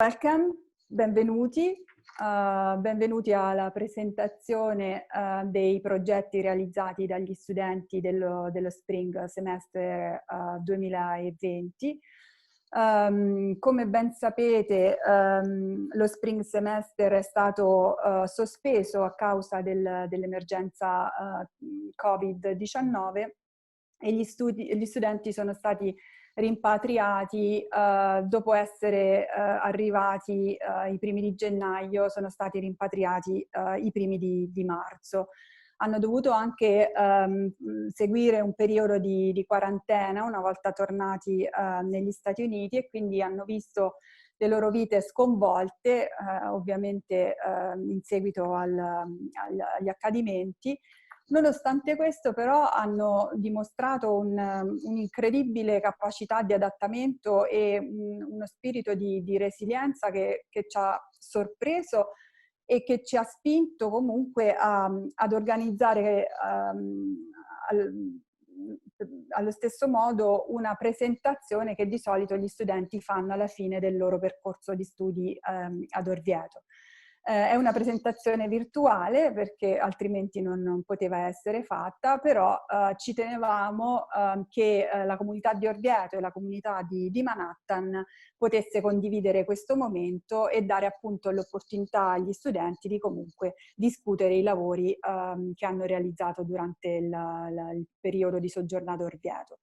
Welcome, benvenuti. Benvenuti alla presentazione dei progetti realizzati dagli studenti dello Spring Semester 2020. Come ben sapete, lo Spring Semester è stato sospeso a causa dell'emergenza Covid-19 e gli studenti sono stati rimpatriati dopo essere arrivati i primi di gennaio, sono stati rimpatriati i primi di marzo. Hanno dovuto anche seguire un periodo di quarantena una volta tornati negli Stati Uniti e quindi hanno visto le loro vite sconvolte, ovviamente in seguito agli accadimenti. Nonostante questo però hanno dimostrato un'incredibile capacità di adattamento e uno spirito di resilienza che ci ha sorpreso e che ci ha spinto comunque ad organizzare allo stesso modo una presentazione che di solito gli studenti fanno alla fine del loro percorso di studi ad Orvieto. È una presentazione virtuale perché altrimenti non poteva essere fatta, però ci tenevamo che la comunità di Orvieto e la comunità di Manhattan potesse condividere questo momento e dare appunto l'opportunità agli studenti di comunque discutere i lavori che hanno realizzato durante il periodo di soggiorno ad Orvieto.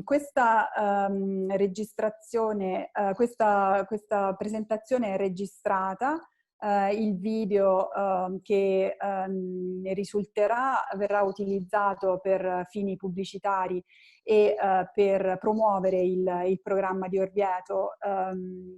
Questa registrazione, questa presentazione è registrata. Il video che ne risulterà verrà utilizzato per fini pubblicitari e per promuovere il programma di Orvieto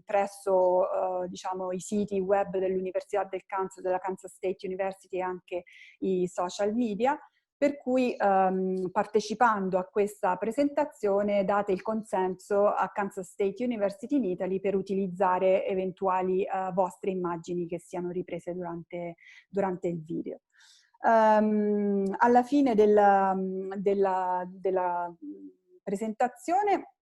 presso diciamo, i siti web dell'Università del Kansas, della Kansas State University e anche i social media. Per cui partecipando a questa presentazione date il consenso a Kansas State University in Italy per utilizzare eventuali vostre immagini che siano riprese durante il video. Alla fine della presentazione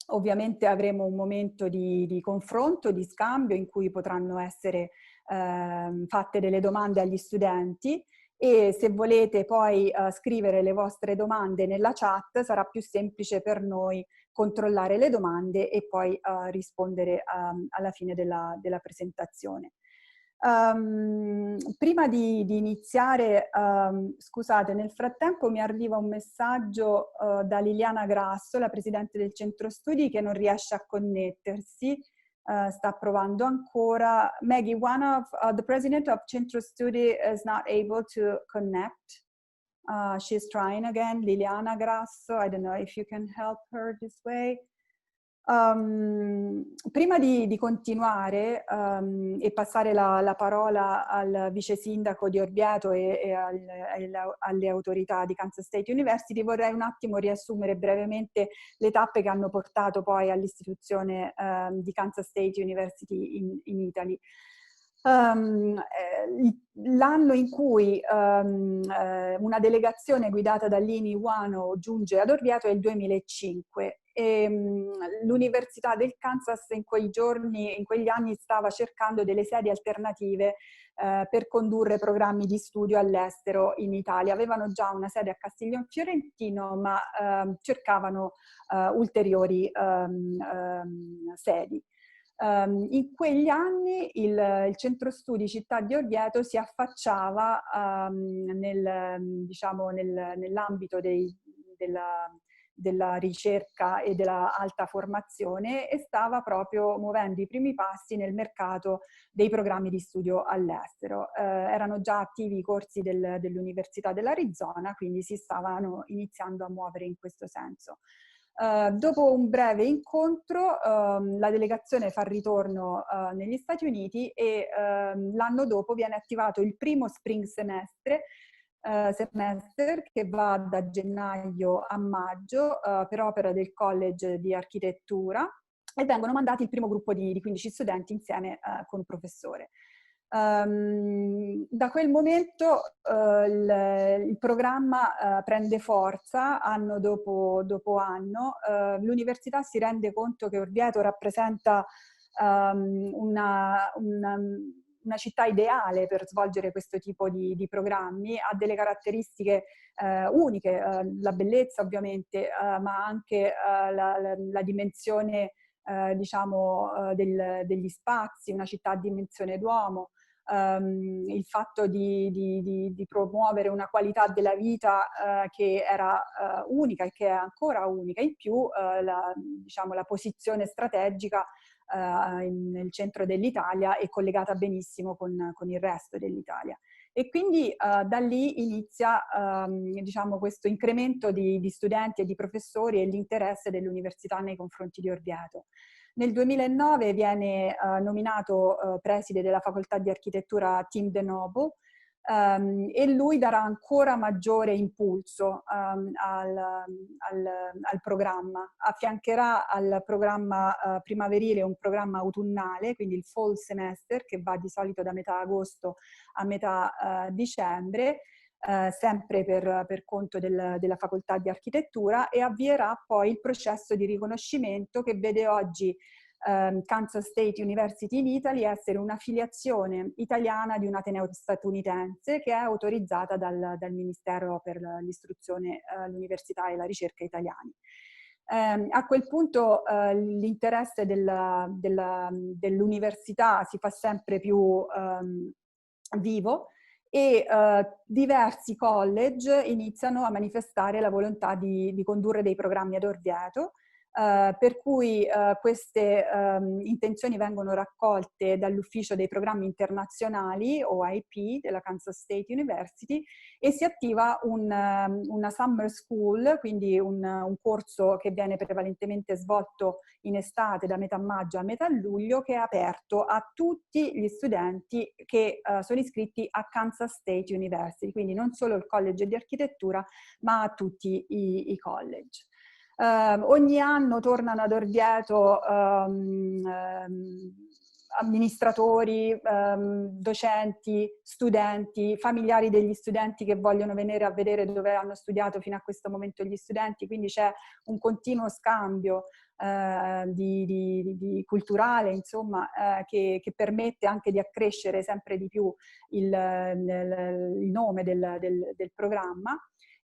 ovviamente avremo un momento di confronto, di scambio in cui potranno essere fatte delle domande agli studenti. E se volete poi scrivere le vostre domande nella chat sarà più semplice per noi controllare le domande e poi rispondere alla fine della presentazione. Prima di iniziare, scusate, nel frattempo mi arriva un messaggio da Liliana Grasso, la presidente del centro studi, che non riesce a connettersi. Sta provando ancora. Maggie, the president of Centro Studi is not able to connect. She's trying again. Liliana Grasso, I don't know if you can help her this way. Prima di continuare e passare la parola al vice sindaco di Orvieto e alle autorità di Kansas State University, vorrei un attimo riassumere brevemente le tappe che hanno portato poi all'istituzione di Kansas State University in Italy. L'anno in cui una delegazione guidata da Lini Wano giunge ad Orvieto è il 2005. L'Università del Kansas in quegli anni stava cercando delle sedi alternative per condurre programmi di studio all'estero in Italia. Avevano già una sede a Castiglion Fiorentino, ma cercavano ulteriori sedi. In quegli anni il centro studi città di Orvieto si affacciava nell'ambito della ricerca e della alta formazione e stava proprio muovendo i primi passi nel mercato dei programmi di studio all'estero. Erano già attivi i corsi dell'Università dell'Arizona, quindi si stavano iniziando a muovere in questo senso. Dopo un breve incontro la delegazione fa ritorno negli Stati Uniti e l'anno dopo viene attivato il primo Spring Semester che va da gennaio a maggio per opera del College di Architettura e vengono mandati il primo gruppo di 15 studenti insieme con un professore. Da quel momento il programma prende forza anno dopo anno. L'università si rende conto che Orvieto rappresenta una città ideale per svolgere questo tipo di programmi, ha delle caratteristiche uniche, la bellezza ovviamente, ma anche la dimensione diciamo degli spazi, una città a dimensione d'uomo, il fatto di promuovere una qualità della vita che era unica e che è ancora unica, in più diciamo, la posizione strategica nel centro dell'Italia è collegata benissimo con il resto dell'Italia. E quindi da lì inizia diciamo, questo incremento di studenti e di professori e l'interesse dell'università nei confronti di Orvieto. Nel 2009 viene nominato preside della facoltà di architettura Tim De Novo, e lui darà ancora maggiore impulso al programma. Affiancherà al programma primaverile un programma autunnale, quindi il fall semester, che va di solito da metà agosto a metà dicembre, sempre per conto della facoltà di architettura, e avvierà poi il processo di riconoscimento che vede oggi Kansas State University in Italy essere un'affiliazione italiana di un ateneo statunitense che è autorizzata dal Ministero per l'istruzione, l'università e la ricerca italiani. A quel punto l'interesse dell'università si fa sempre più vivo, e diversi college iniziano a manifestare la volontà di condurre dei programmi ad Orvieto, per cui queste intenzioni vengono raccolte dall'Ufficio dei Programmi Internazionali, OIP, della Kansas State University, e si attiva una summer school, quindi un corso che viene prevalentemente svolto in estate da metà maggio a metà luglio, che è aperto a tutti gli studenti che sono iscritti a Kansas State University, quindi non solo il college di architettura, ma a tutti i college. Ogni anno tornano ad Orvieto amministratori, docenti, studenti, familiari degli studenti che vogliono venire a vedere dove hanno studiato fino a questo momento gli studenti, quindi c'è un continuo scambio culturale, insomma, che permette anche di accrescere sempre di più il nome del programma.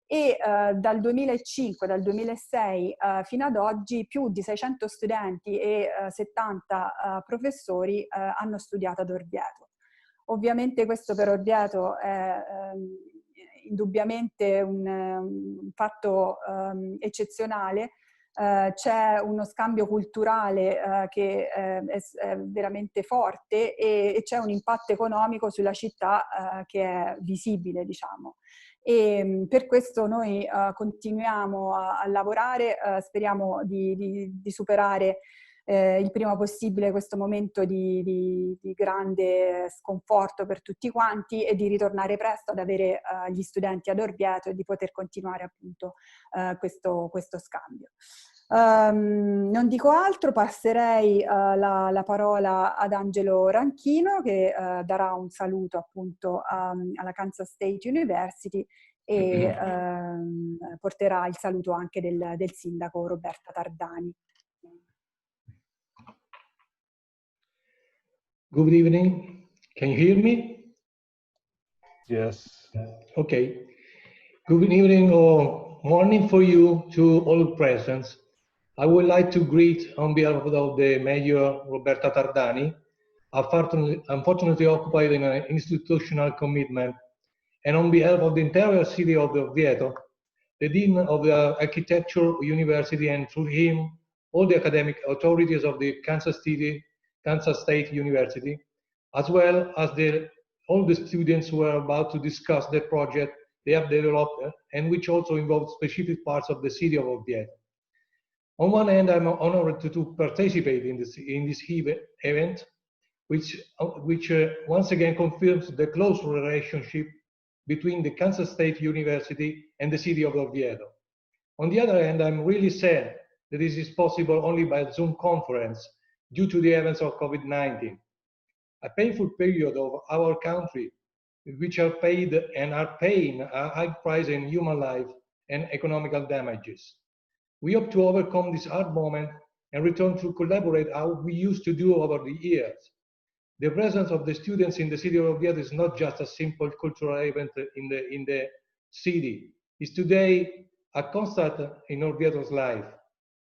E dal 2005, dal 2006 fino ad oggi più di 600 studenti e 70 professori hanno studiato ad Orvieto. Ovviamente questo per Orvieto è indubbiamente un fatto eccezionale. C'è uno scambio culturale che è veramente forte, e c'è un impatto economico sulla città che è visibile, diciamo. E per questo noi continuiamo a lavorare, speriamo di superare il prima possibile questo momento di grande sconforto per tutti quanti, e di ritornare presto ad avere gli studenti ad Orvieto e di poter continuare appunto questo scambio. Non dico altro, passerei la parola ad Angelo Ranchino, che darà un saluto appunto alla Kansas State University e porterà il saluto anche del sindaco Roberta Tardani. Good evening. Can you hear me? Yes. Okay. Good evening or morning for you to all present. I would like to greet on behalf of the Mayor Roberta Tardani, unfortunately occupied in an institutional commitment, and on behalf of the entire city of Orvieto, the Dean of the Architecture University, and through him, all the academic authorities of the Kansas State University, as well as all the students who are about to discuss the project they have developed, and which also involves specific parts of the city of Orvieto. On one hand, I'm honored to participate in this event, which once again confirms the close relationship between the Kansas State University and the city of Orvieto. On the other hand, I'm really sad that this is possible only by Zoom conference due to the events of COVID-19. A painful period of our country, which are paid and are paying a high price in human life and economical damages. We hope to overcome this hard moment and return to collaborate how we used to do over the years. The presence of the students in the city of Orvieto is not just a simple cultural event in the city. It's today a constant in Orvieto's life.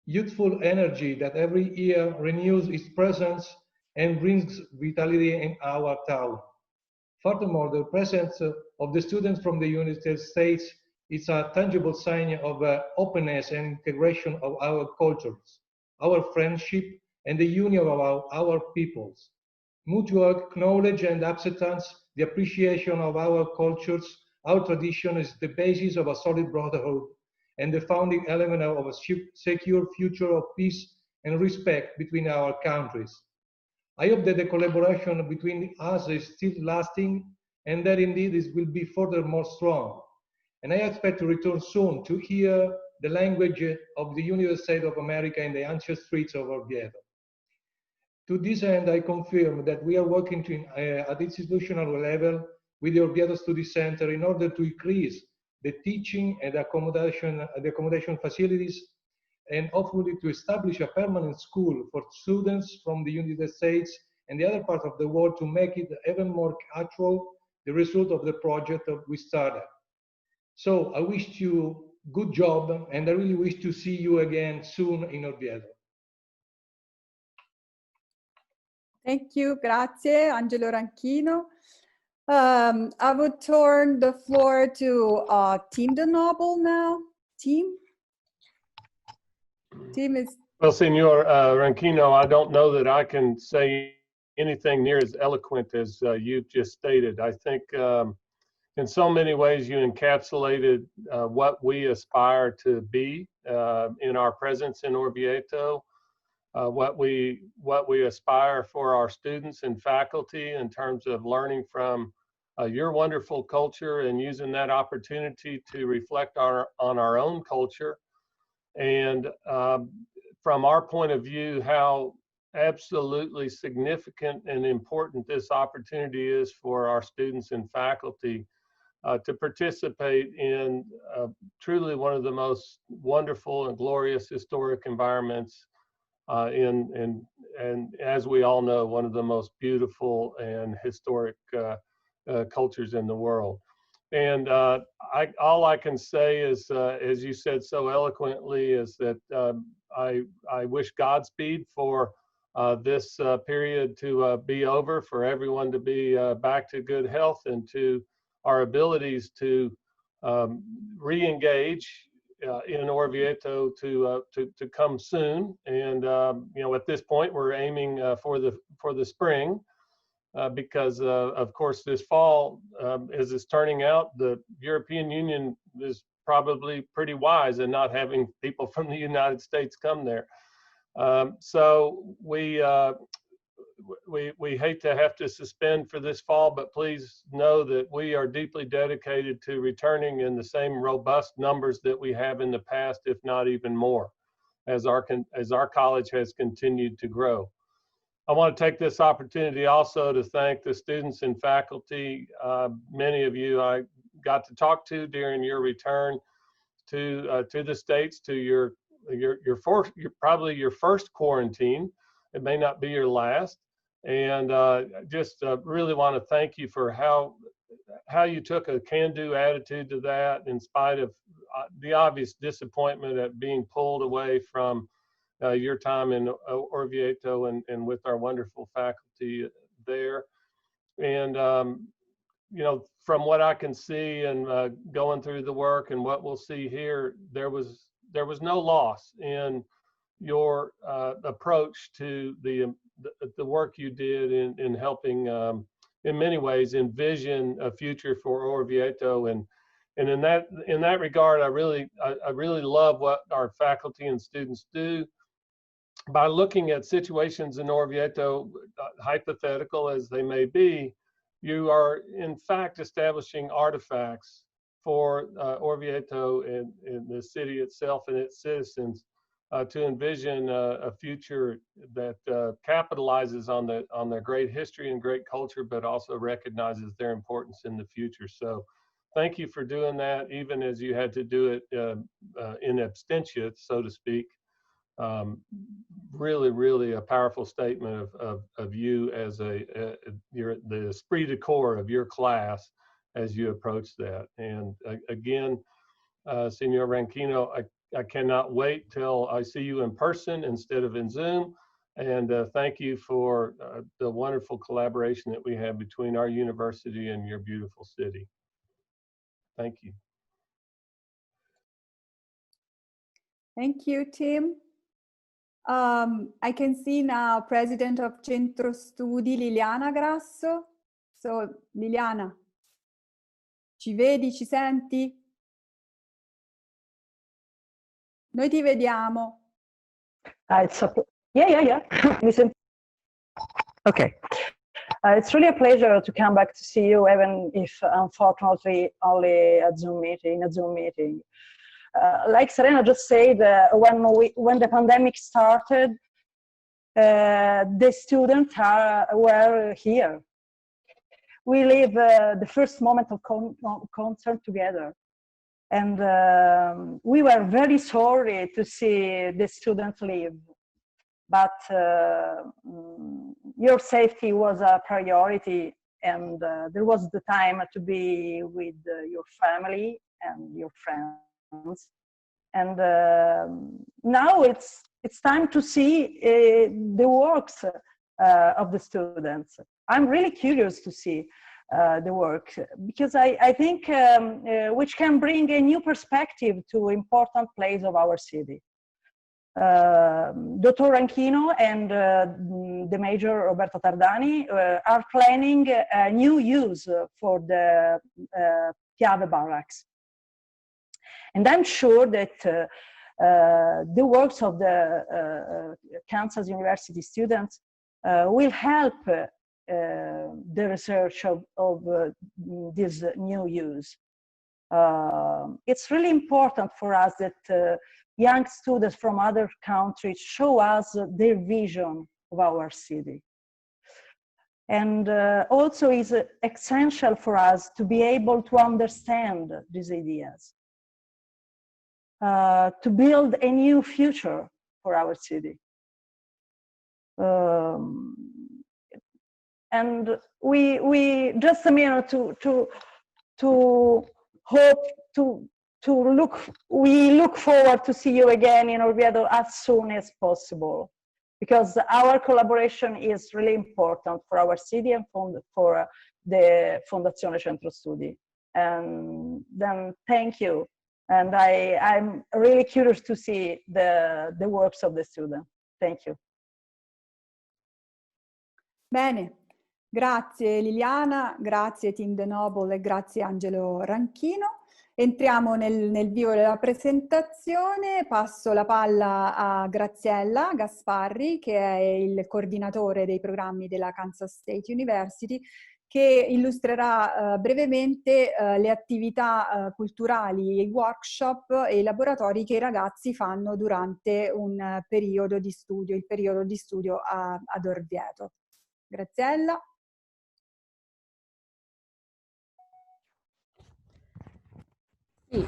Youthful energy that every year renews its presence and brings vitality in our town. Furthermore, the presence of the students from the United States is a tangible sign of openness and integration of our cultures, our friendship, and the union of our peoples. Mutual knowledge and acceptance, the appreciation of our cultures, our tradition is the basis of a solid brotherhood and the founding element of a secure future of peace and respect between our countries. I hope that the collaboration between us is still lasting and that indeed it will be furthermore strong. And I expect to return soon to hear the language of the United States of America in the ancient streets of Orvieto. To this end, I confirm that we are working at institutional level with the Orvieto Study Center in order to increase the teaching and accommodation facilities and hopefully to establish a permanent school for students from the United States and the other parts of the world to make it even more actual, the result of the project that we started. So I wish you good job and I really wish to see you again soon in Orvieto. Thank you, grazie, Angelo Ranchino. I would turn the floor to Team de Noble now. Team is... Well, Senor Ranchino, I don't know that I can say anything near as eloquent as you've just stated. I think in so many ways you encapsulated what we aspire to be in our presence in Orvieto. What we aspire for our students and faculty in terms of learning from your wonderful culture and using that opportunity to reflect on our own culture. And from our point of view, how absolutely significant and important this opportunity is for our students and faculty to participate in truly one of the most wonderful and glorious historic environments and as we all know, one of the most beautiful and historic cultures in the world. And all I can say is, as you said so eloquently, is that I wish Godspeed for this period to be over, for everyone to be back to good health and to our abilities to re-engage in Orvieto to come soon. And you know, at this point, we're aiming for the spring because of course this fall, as it's turning out, the European Union is probably pretty wise in not having people from the United States come there. So we hate to have to suspend for this fall, but please know that we are deeply dedicated to returning in the same robust numbers that we have in the past, if not even more, as our college has continued to grow. I want to take this opportunity also to thank the students and faculty. Many of you I got to talk to during your return to the States, to probably your first quarantine. It may not be your last. And just really want to thank you for how you took a can-do attitude to that, in spite of the obvious disappointment at being pulled away from your time in Orvieto and with our wonderful faculty there. And you know, from what I can see and going through the work and what we'll see here, there was no loss in your approach to the work you did in helping in many ways envision a future for Orvieto. And in that regard, I really love what our faculty and students do by looking at situations in Orvieto, hypothetical as they may be. You are in fact establishing artifacts for Orvieto and the city itself and its citizens to envision a future that capitalizes on their great history and great culture, but also recognizes their importance in the future. So thank you for doing that, even as you had to do it in absentia, so to speak. Really, really a powerful statement of you as you're the esprit de corps of your class as you approach that. And again, Senor Ranquino, I cannot wait till I see you in person instead of in Zoom. And thank you for the wonderful collaboration that we have between our university and your beautiful city. Thank you. Thank you, Tim. I can see now President of Centro Studi, Liliana Grasso. So, Liliana, ci vedi, ci senti? Noi ti vediamo. It's a, yeah. Listen. Okay. It's really a pleasure to come back to see you, even if unfortunately only a Zoom meeting. Like Serena just said, when the pandemic started, the students were here. We live the first moment of concert together. And we were very sorry to see the students leave. But your safety was a priority, and there was the time to be with your family and your friends. And now it's time to see the works of the students. I'm really curious to see the work, because I think which can bring a new perspective to important places of our city. Dr. Ranquino and the Major Roberto Tardani are planning a new use for the Piave Barracks. And I'm sure that the works of the Kansas University students will help the research of this new use. It's really important for us that young students from other countries show us their vision of our city. And also is essential for us to be able to understand these ideas, to build a new future for our city. And we just a minute to hope we look forward to see you again in Orvieto as soon as possible, because our collaboration is really important for our city and for the Fondazione Centro Studi. And then thank you. And I'm really curious to see the works of the students. Thank you. Bene, grazie Liliana, grazie Team De Noble e grazie Angelo Ranquino. Entriamo nel vivo della presentazione, passo la palla a Graziella Gasparri, che è il coordinatore dei programmi della Kansas State University, che illustrerà brevemente le attività culturali, i workshop e i laboratori che i ragazzi fanno durante un periodo di studio, il periodo di studio ad Orvieto. Graziella. Sì,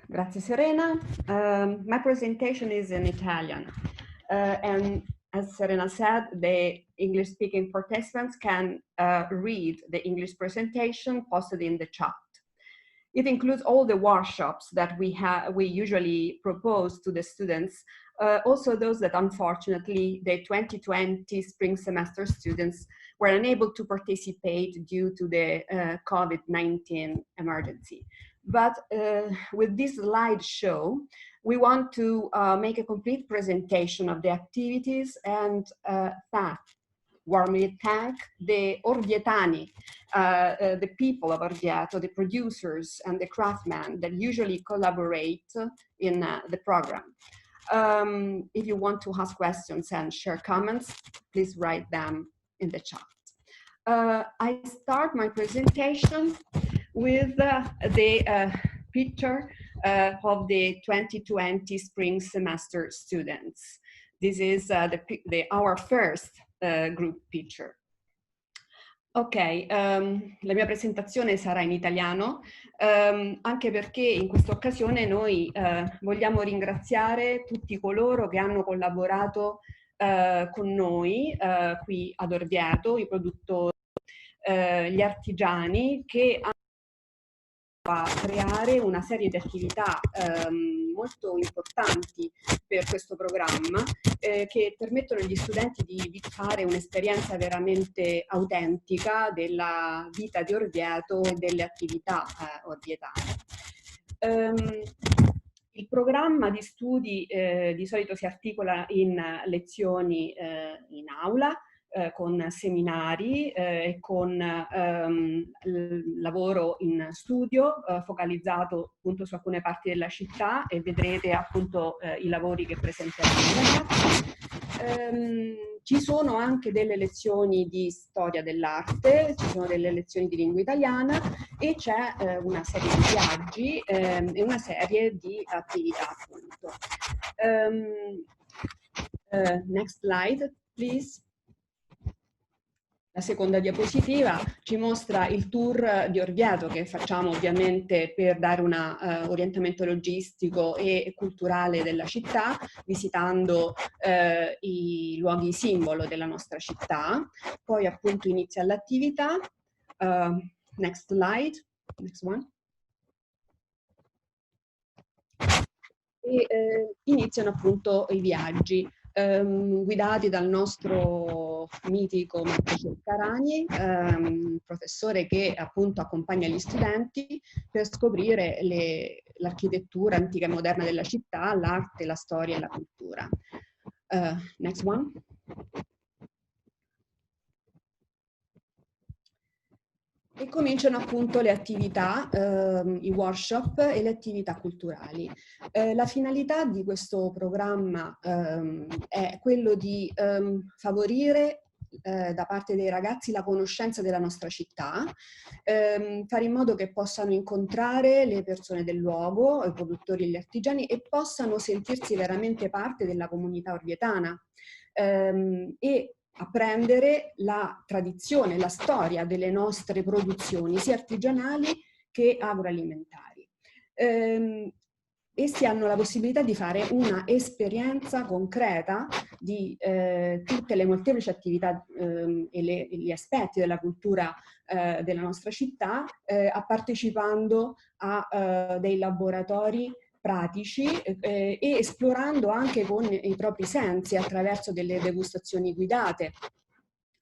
grazie Serena. My presentation is in Italian, and as Serena said, the English-speaking participants can read the English presentation posted in the chat. It includes all the workshops that we usually propose to the students, also those that unfortunately the 2020 spring semester students were unable to participate due to the COVID-19 emergency. But with this slideshow, we want to make a complete presentation of the activities and warmly thank the Orvietani, the people of Orvieto, the producers and the craftsmen that usually collaborate in the program. If you want to ask questions and share comments, please write them in the chat. I start my presentation with the picture of the 2020 spring semester students. This is our first group picture. Ok, la mia presentazione sarà in italiano, anche perché in questa occasione noi vogliamo ringraziare tutti coloro che hanno collaborato con noi qui ad Orvieto, i produttori, gli artigiani che hanno a creare una serie di attività molto importanti per questo programma che permettono agli studenti di fare un'esperienza veramente autentica della vita di Orvieto e delle attività orvietane. Il programma di studi di solito si articola in lezioni in aula, con seminari e con lavoro in studio focalizzato appunto su alcune parti della città, e vedrete appunto i lavori che presenteranno i ragazzi. Ci sono anche delle lezioni di storia dell'arte, ci sono delle lezioni di lingua italiana e c'è una serie di viaggi e una serie di attività appunto. Next slide, please. La seconda diapositiva ci mostra il tour di Orvieto che facciamo ovviamente per dare un orientamento logistico e culturale della città, visitando i luoghi simbolo della nostra città. Poi appunto inizia l'attività. Next slide, next one. E iniziano appunto i viaggi. Guidati dal nostro mitico Matteo Carani, professore che appunto accompagna gli studenti per scoprire l'architettura antica e moderna della città, l'arte, la storia e la cultura. Next one. E cominciano appunto le attività, i workshop e le attività culturali. La finalità di questo programma è quello di favorire da parte dei ragazzi la conoscenza della nostra città, fare in modo che possano incontrare le persone del luogo, i produttori e gli artigiani, e possano sentirsi veramente parte della comunità orvietana. E apprendere la tradizione, la storia delle nostre produzioni, sia artigianali che agroalimentari. Essi hanno la possibilità di fare una esperienza concreta di tutte le molteplici attività e gli aspetti della cultura della nostra città, partecipando a dei laboratori pratici e esplorando anche con i propri sensi attraverso delle degustazioni guidate.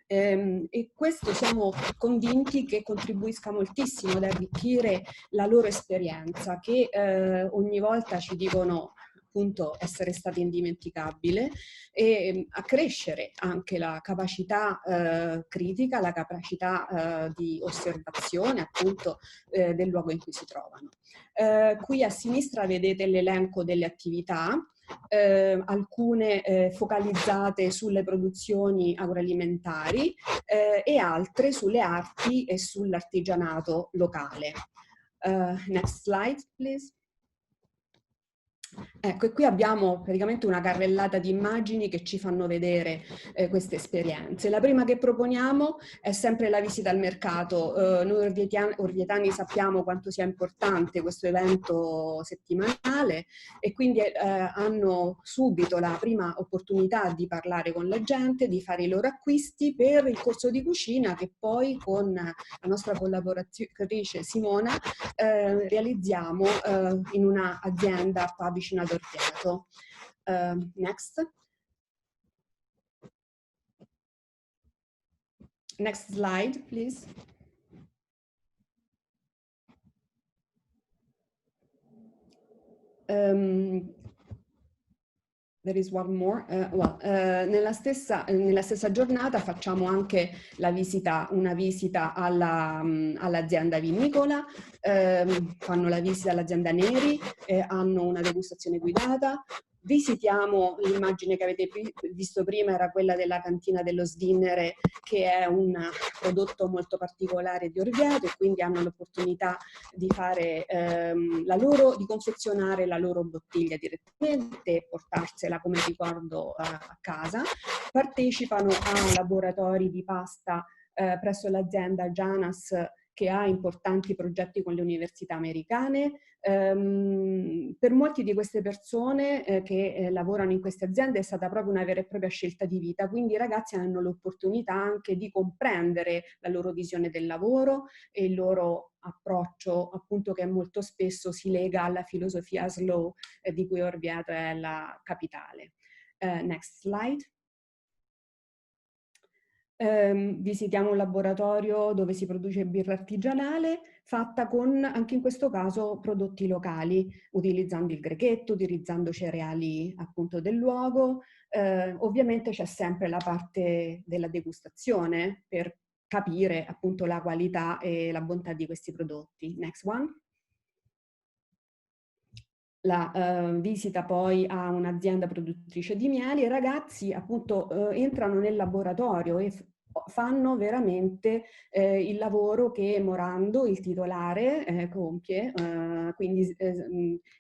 E questo siamo convinti che contribuisca moltissimo ad arricchire la loro esperienza, che ogni volta ci dicono appunto essere stata indimenticabile, e a crescere anche la capacità critica, la capacità di osservazione appunto del luogo in cui si trovano. Qui a sinistra vedete l'elenco delle attività, alcune focalizzate sulle produzioni agroalimentari e altre sulle arti e sull'artigianato locale. Next slide, please. Ecco, e qui abbiamo praticamente una carrellata di immagini che ci fanno vedere queste esperienze. La prima che proponiamo è sempre la visita al mercato. Noi orvietani sappiamo quanto sia importante questo evento settimanale, e quindi hanno subito la prima opportunità di parlare con la gente, di fare i loro acquisti per il corso di cucina che poi con la nostra collaboratrice Simona realizziamo in una azienda qua vicino ad Orvieto. Next. Next slide, please. There is one more. Nella stessa giornata facciamo anche una visita all'azienda vinicola, fanno la visita all'azienda Neri, hanno una degustazione guidata. Visitiamo l'immagine che avete visto prima, era quella della cantina dello Svinnere, che è un prodotto molto particolare di Orvieto, e quindi hanno l'opportunità di fare di confezionare la loro bottiglia direttamente e portarsela come ricordo a casa. Partecipano a laboratori di pasta presso l'azienda Janas, che ha importanti progetti con le università americane. Per molti di queste persone che lavorano in queste aziende è stata proprio una vera e propria scelta di vita, quindi i ragazzi hanno l'opportunità anche di comprendere la loro visione del lavoro e il loro approccio, appunto, che molto spesso si lega alla filosofia slow di cui Orvieto è la capitale. Next slide. Visitiamo un laboratorio dove si produce birra artigianale fatta con, anche in questo caso, prodotti locali, utilizzando il grechetto, utilizzando cereali appunto del luogo. Ovviamente c'è sempre la parte della degustazione per capire appunto la qualità e la bontà di questi prodotti. Next one. La visita poi a un'azienda produttrice di mieli. I ragazzi appunto entrano nel laboratorio e fanno veramente il lavoro che Morando, il titolare, compie, quindi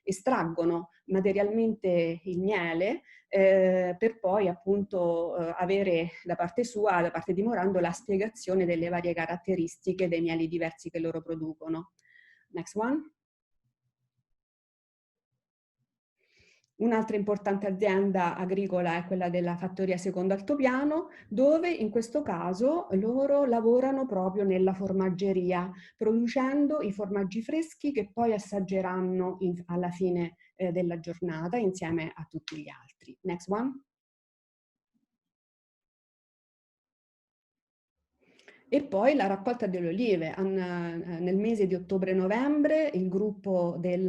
estraggono materialmente il miele per poi appunto avere da parte sua, da parte di Morando, la spiegazione delle varie caratteristiche dei mieli diversi che loro producono. Next one. Un'altra importante azienda agricola è quella della fattoria secondo altopiano, dove in questo caso loro lavorano proprio nella formaggeria, producendo i formaggi freschi che poi assaggeranno alla fine della giornata insieme a tutti gli altri. Next one. E poi la raccolta delle olive. Nel mese di ottobre-novembre il gruppo del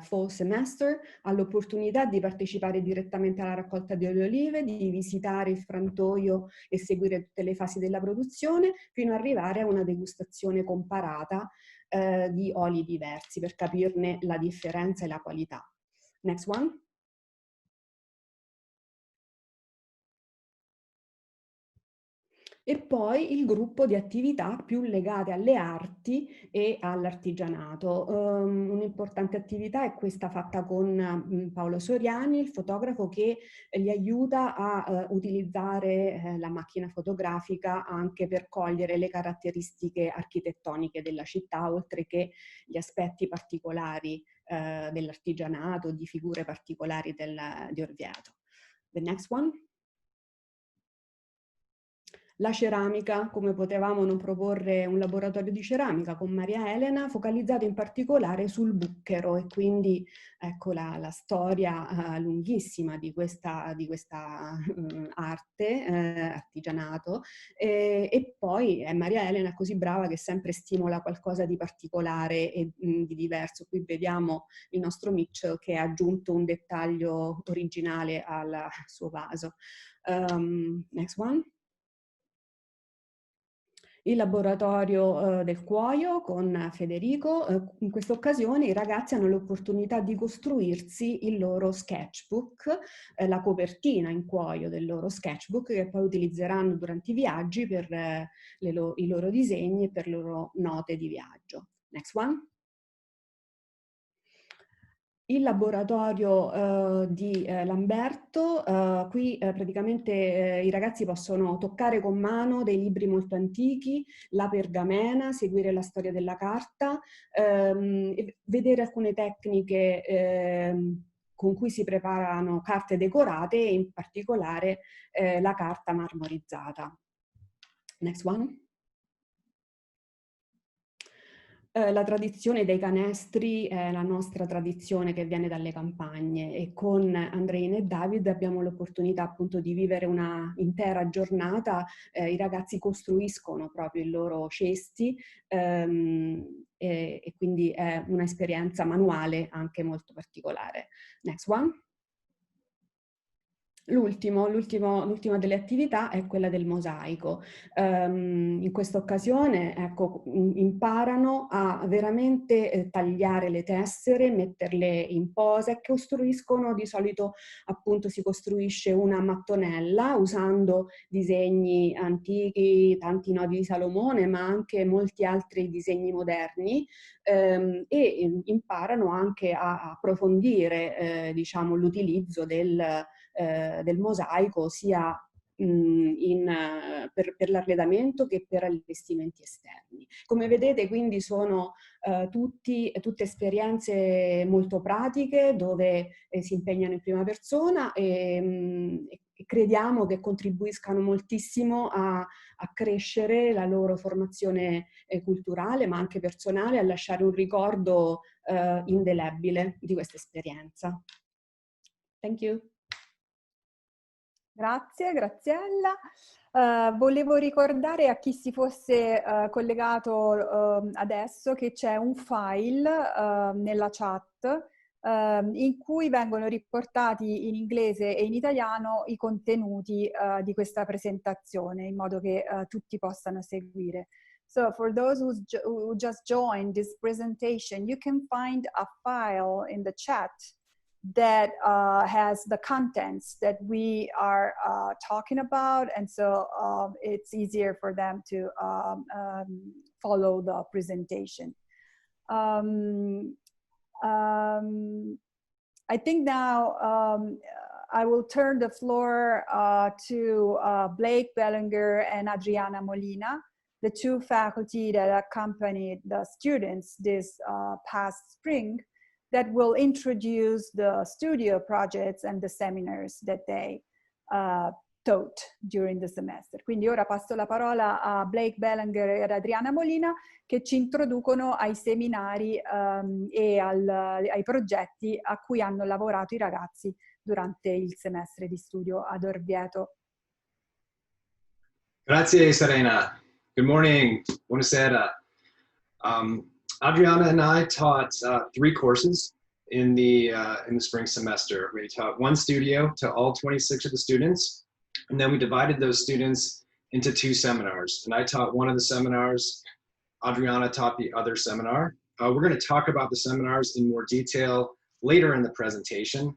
Fall Semester ha l'opportunità di partecipare direttamente alla raccolta delle olive, di visitare il frantoio e seguire tutte le fasi della produzione, fino ad arrivare a una degustazione comparata di oli diversi per capirne la differenza e la qualità. Next one. E poi il gruppo di attività più legate alle arti e all'artigianato. Un'importante attività è questa fatta con Paolo Soriani, il fotografo, che gli aiuta a utilizzare la macchina fotografica anche per cogliere le caratteristiche architettoniche della città, oltre che gli aspetti particolari dell'artigianato, di figure particolari di Orvieto. The next one. La ceramica, come potevamo non proporre un laboratorio di ceramica con Maria Elena, focalizzato in particolare sul bucchero, e quindi ecco la storia lunghissima di questa arte, artigianato, e poi è Maria Elena così brava che sempre stimola qualcosa di particolare e di diverso. Qui vediamo il nostro Mitch che ha aggiunto un dettaglio originale al suo vaso. Next one. Il laboratorio del cuoio con Federico. In questa occasione i ragazzi hanno l'opportunità di costruirsi il loro sketchbook, la copertina in cuoio del loro sketchbook, che poi utilizzeranno durante i viaggi per i loro disegni e per le loro note di viaggio. Next one. Il laboratorio di Lamberto, qui praticamente i ragazzi possono toccare con mano dei libri molto antichi, la pergamena, seguire la storia della carta, vedere alcune tecniche con cui si preparano carte decorate e in particolare la carta marmorizzata. Next one. La tradizione dei canestri è la nostra tradizione che viene dalle campagne, e con Andreina e David abbiamo l'opportunità appunto di vivere una intera giornata. I ragazzi costruiscono proprio i loro cesti e quindi è un'esperienza manuale anche molto particolare. Next one. L'ultima delle attività è quella del mosaico. In questa occasione, ecco, imparano a veramente tagliare le tessere, metterle in posa, e costruiscono, di solito appunto si costruisce una mattonella usando disegni antichi, tanti nodi di Salomone, ma anche molti altri disegni moderni, e imparano anche a approfondire diciamo, l'utilizzo del mosaico, sia per l'arredamento che per allestimenti esterni. Come vedete, quindi sono tutte esperienze molto pratiche dove si impegnano in prima persona e crediamo che contribuiscano moltissimo a crescere la loro formazione culturale, ma anche personale, a lasciare un ricordo indelebile di questa esperienza. Thank you. Grazie, Graziella. Volevo ricordare a chi si fosse collegato adesso che c'è un file nella chat in cui vengono riportati in inglese e in italiano i contenuti di questa presentazione, in modo che tutti possano seguire. So for those who just joined this presentation, you can find a file in the chat that has the contents that we are talking about, and so it's easier for them to follow the presentation. I think now I will turn the floor to Blake Bellinger and Adriana Molina, the two faculty that accompanied the students this past spring, that will introduce the studio projects and the seminars that they taught during the semester. Quindi ora passo la parola a Blake Bellinger e ad Adriana Molina che ci introducono ai seminari e ai progetti a cui hanno lavorato i ragazzi durante il semestre di studio ad Orvieto. Grazie Serena. Good morning. Buonasera. Adriana and I taught 3 courses in the spring semester. We taught 1 studio to all 26 of the students, and then we divided those students into 2 seminars. And I taught one of the seminars, Adriana taught the other seminar. We're going to talk about the seminars in more detail later in the presentation.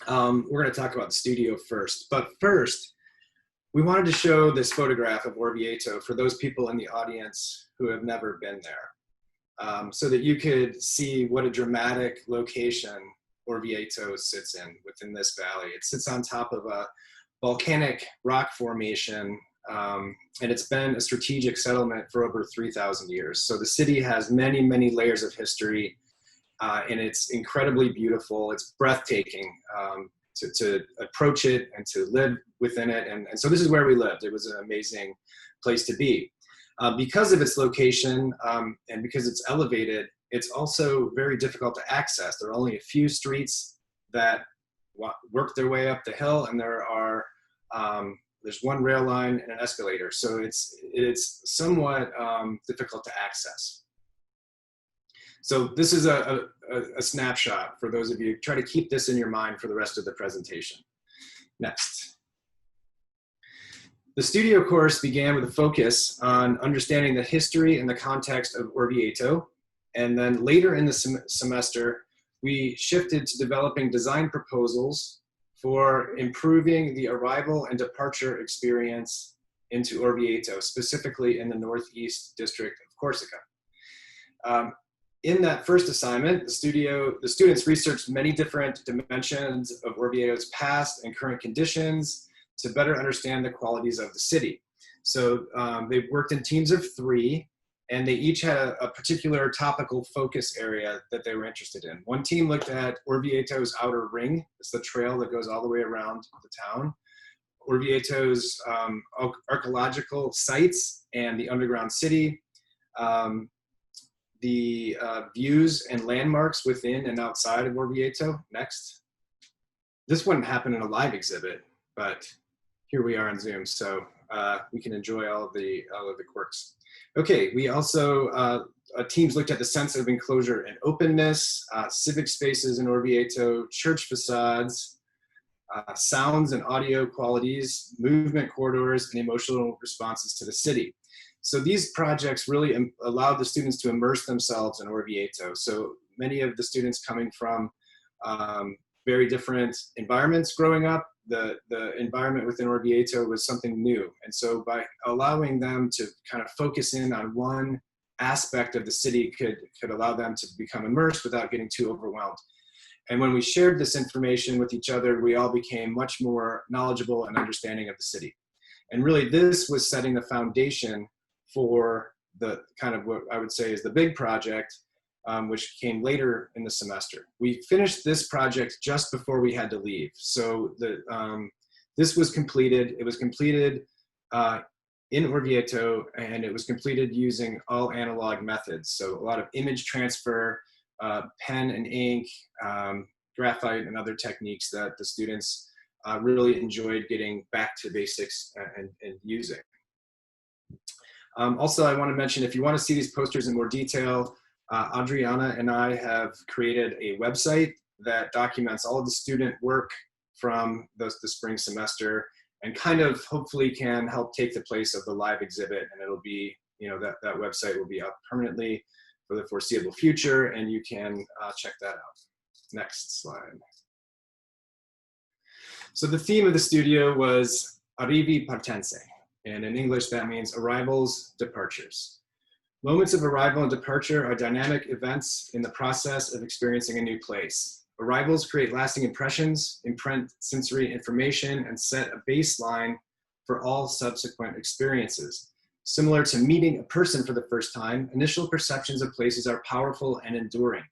We're going to talk about the studio first, but first, we wanted to show this photograph of Orvieto for those people in the audience who have never been there. So that you could see what a dramatic location Orvieto sits in within this valley. It sits on top of a volcanic rock formation, and it's been a strategic settlement for over 3,000 years. So the city has many, many layers of history, and it's incredibly beautiful. It's breathtaking to approach it and to live within it. And so this is where we lived. It was an amazing place to be. Because of its location and because it's elevated, it's also very difficult to access. There are only a few streets that work their way up the hill, and there's 1 rail line and an escalator. So it's somewhat difficult to access. So this is a snapshot for those of you. Try to keep this in your mind for the rest of the presentation. Next. The studio course began with a focus on understanding the history and the context of Orvieto, and then later in the semester, we shifted to developing design proposals for improving the arrival and departure experience into Orvieto, specifically in the Northeast District of Corsica. In that first assignment, the students researched many different dimensions of Orvieto's past and current conditions to better understand the qualities of the city. So they worked in teams of 3, and they each had a particular topical focus area that they were interested in. One team looked at Orvieto's outer ring. It's the trail that goes all the way around the town. Orvieto's archaeological sites and the underground city. The views and landmarks within and outside of Orvieto. Next. This wouldn't happen in a live exhibit, but here we are on Zoom, so we can enjoy all of the quirks. Okay, we also, teams looked at the sense of enclosure and openness, civic spaces in Orvieto, church facades, sounds and audio qualities, movement corridors, and emotional responses to the city. So these projects really allowed the students to immerse themselves in Orvieto. So many of the students coming from very different environments growing up, the environment within Orvieto was something new. And so by allowing them to kind of focus in on one aspect of the city could allow them to become immersed without getting too overwhelmed. And when we shared this information with each other, we all became much more knowledgeable and understanding of the city. And really, this was setting the foundation for the kind of what I would say is the big project, which came later in the semester. We finished this project just before we had to leave. So this was completed. It was completed in Orvieto, and it was completed using all analog methods. So a lot of image transfer, pen and ink, graphite, and other techniques that the students really enjoyed getting back to basics and using. Also, I want to mention, if you want to see these posters in more detail, Adriana and I have created a website that documents all of the student work from the spring semester, and kind of hopefully can help take the place of the live exhibit. And it'll be, you know, that website will be up permanently for the foreseeable future, and you can check that out. Next slide. So the theme of the studio was Arrivi, Partenze, and in English that means arrivals, departures. Moments of arrival and departure are dynamic events in the process of experiencing a new place. Arrivals create lasting impressions, imprint sensory information, and set a baseline for all subsequent experiences. Similar to meeting a person for the first time, initial perceptions of places are powerful and enduring.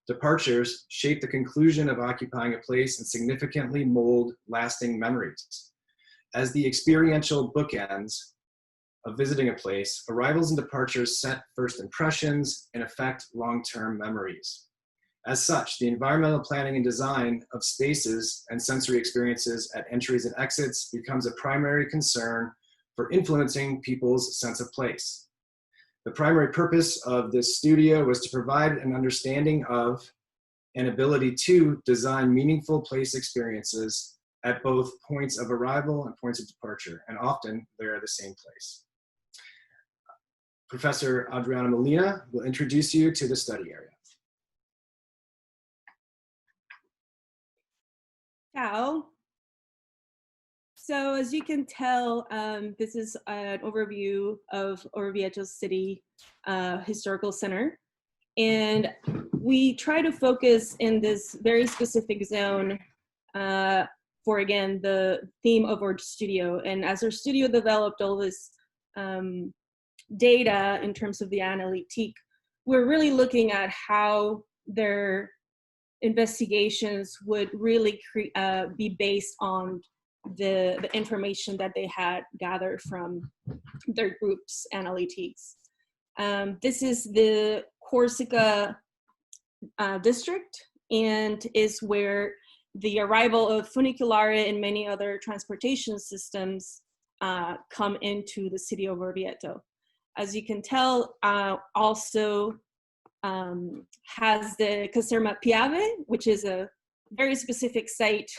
Departures shape the conclusion of occupying a place and significantly mold lasting memories. As the experiential bookends of visiting a place, arrivals and departures set first impressions and affect long-term memories. As such, the environmental planning and design of spaces and sensory experiences at entries and exits becomes a primary concern for influencing people's sense of place. The primary purpose of this studio was to provide an understanding of and ability to design meaningful place experiences at both points of arrival and points of departure, and often they're the same place. Professor Adriana Molina will introduce you to the study area. Ciao. So as you can tell, this is an overview of Orvieto City Historical Center. And we try to focus in this very specific zone for, again, the theme of our studio. And as our studio developed all this data in terms of the analytique, we're really looking at how their investigations would really be based on the information that they had gathered from their group's analytiques. This is the Corsica district, and is where the arrival of funiculare and many other transportation systems come into the city of Orvieto. As you can tell, also has the Caserma Piave, which is a very specific site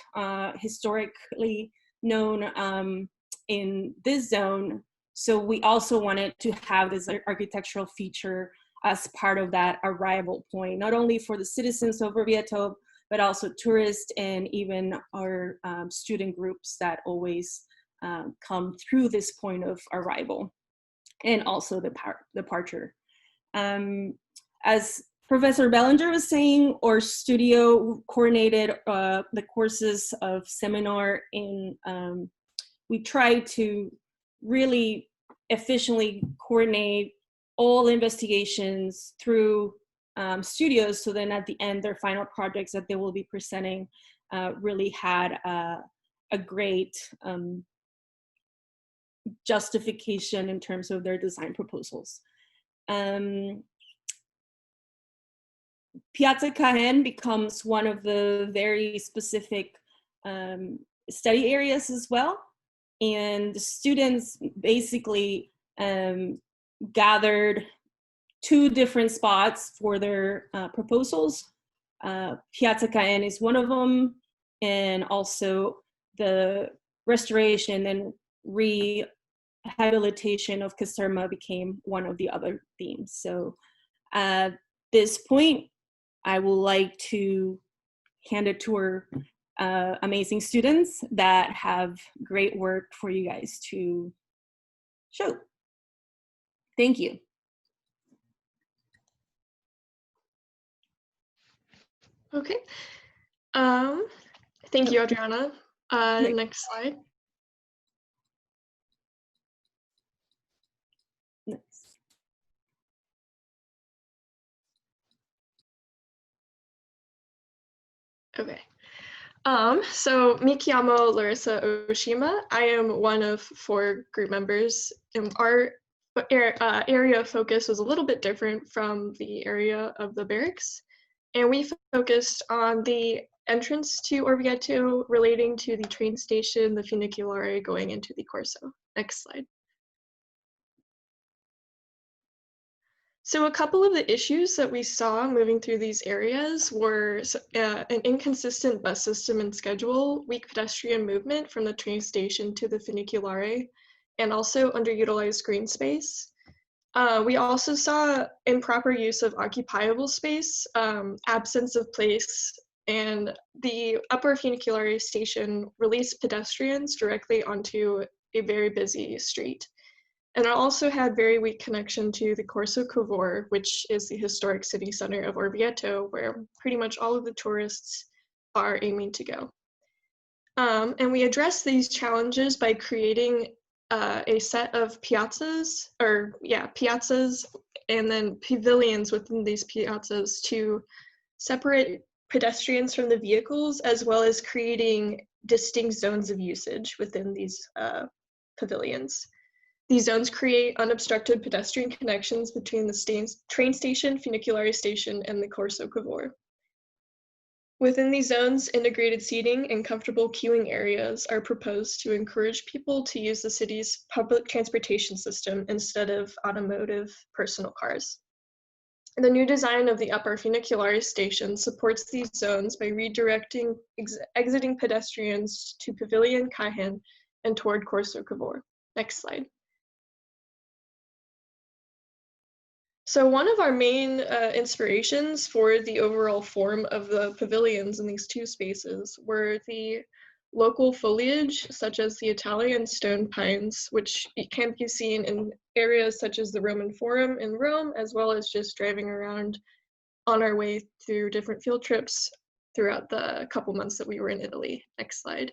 historically known in this zone. So we also wanted to have this architectural feature as part of that arrival point, not only for the citizens of Orvieto, but also tourists and even our student groups that always come through this point of arrival, and also the departure. As Professor Bellinger was saying, our studio coordinated the courses of seminar in, we tried to really efficiently coordinate all investigations through studios, so then at the end, their final projects that they will be presenting really had a great justification in terms of their design proposals. Piazza Cahen becomes one of the very specific study areas as well. And the students basically gathered two different spots for their proposals. Piazza Cahen is one of them, and also the restoration and rehabilitation of Caserma became one of the other themes. So at this point, I would like to hand it to our amazing students that have great work for you guys to show. Thank you. Okay, Thank you, Adriana. Next slide. Nice. Okay. So mi chiamo Larissa Oshima. I am one of 4 group members, and our area of focus was a little bit different from the area of the barracks, and we focused on the entrance to Orvieto relating to the train station, the funiculare going into the Corso. Next slide. So a couple of the issues that we saw moving through these areas were an inconsistent bus system and schedule, weak pedestrian movement from the train station to the funiculare, and also underutilized green space. We also saw improper use of occupiable space, absence of place, and the upper funiculare station released pedestrians directly onto a very busy street. And it also had very weak connection to the Corso Cavour, which is the historic city center of Orvieto, where pretty much all of the tourists are aiming to go. And we addressed these challenges by creating a set of piazzas, and then pavilions within these piazzas to separate pedestrians from the vehicles, as well as creating distinct zones of usage within these pavilions. These zones create unobstructed pedestrian connections between the train station, funiculare station, and the Corso Cavour. Within these zones, integrated seating and comfortable queuing areas are proposed to encourage people to use the city's public transportation system instead of automotive personal cars. The new design of the upper funiculare station supports these zones by redirecting exiting pedestrians to Pavilion Caihan and toward Corso Cavour. Next slide. So one of our main inspirations for the overall form of the pavilions in these 2 spaces were the local foliage, such as the Italian stone pines, which can be seen in areas such as the Roman Forum in Rome, as well as just driving around on our way through different field trips throughout the couple months that we were in Italy. Next slide.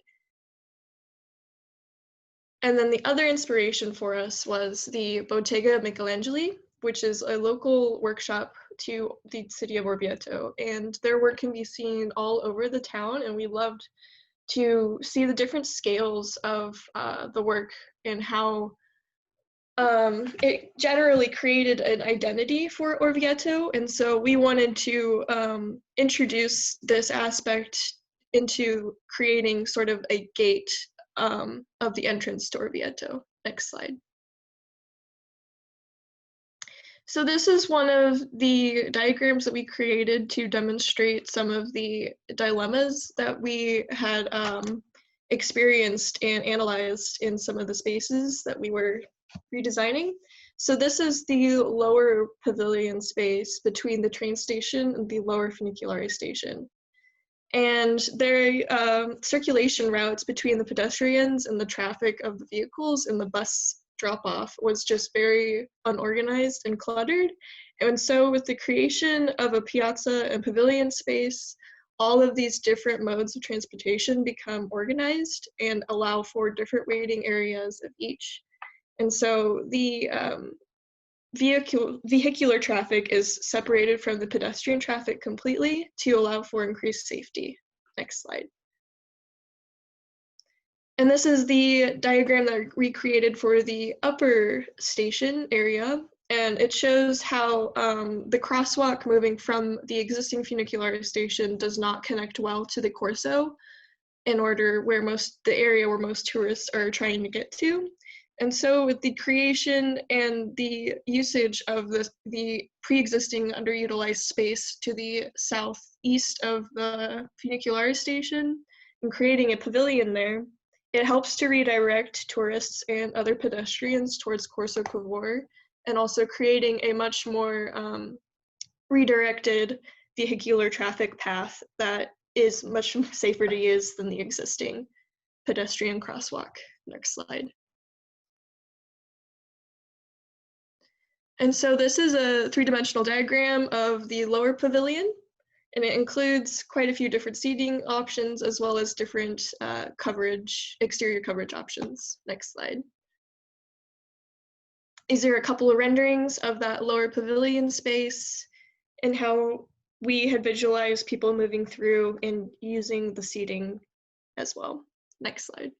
And then the other inspiration for us was the Bottega Michelangeli, which is a local workshop to the city of Orvieto, and their work can be seen all over the town, and we loved to see the different scales of the work and how it generally created an identity for Orvieto, and so we wanted to introduce this aspect into creating sort of a gate of the entrance to Orvieto. Next slide. So this is one of the diagrams that we created to demonstrate some of the dilemmas that we had experienced and analyzed in some of the spaces that we were redesigning. So this is the lower pavilion space between the train station and the lower funiculare station. And their circulation routes between the pedestrians and the traffic of the vehicles and the bus drop-off was just very unorganized and cluttered. And so with the creation of a piazza and pavilion space, all of these different modes of transportation become organized and allow for different waiting areas of each. And so the vehicular traffic is separated from the pedestrian traffic completely to allow for increased safety. Next slide. And this is the diagram that we created for the upper station area, and it shows how the crosswalk moving from the existing funiculare station does not connect well to the Corso in order where the area where most tourists are trying to get to. And so with the creation and the usage of the pre-existing underutilized space to the southeast of the funiculare station and creating a pavilion there, it helps to redirect tourists and other pedestrians towards Corso Cavour, and also creating a much more redirected vehicular traffic path that is much safer to use than the existing pedestrian crosswalk. Next slide. And so this is a 3-dimensional diagram of the lower pavilion. And it includes quite a few different seating options as well as different exterior coverage options. Next slide. These are a couple of renderings of that lower pavilion space and how we had visualized people moving through and using the seating as well. Next slide.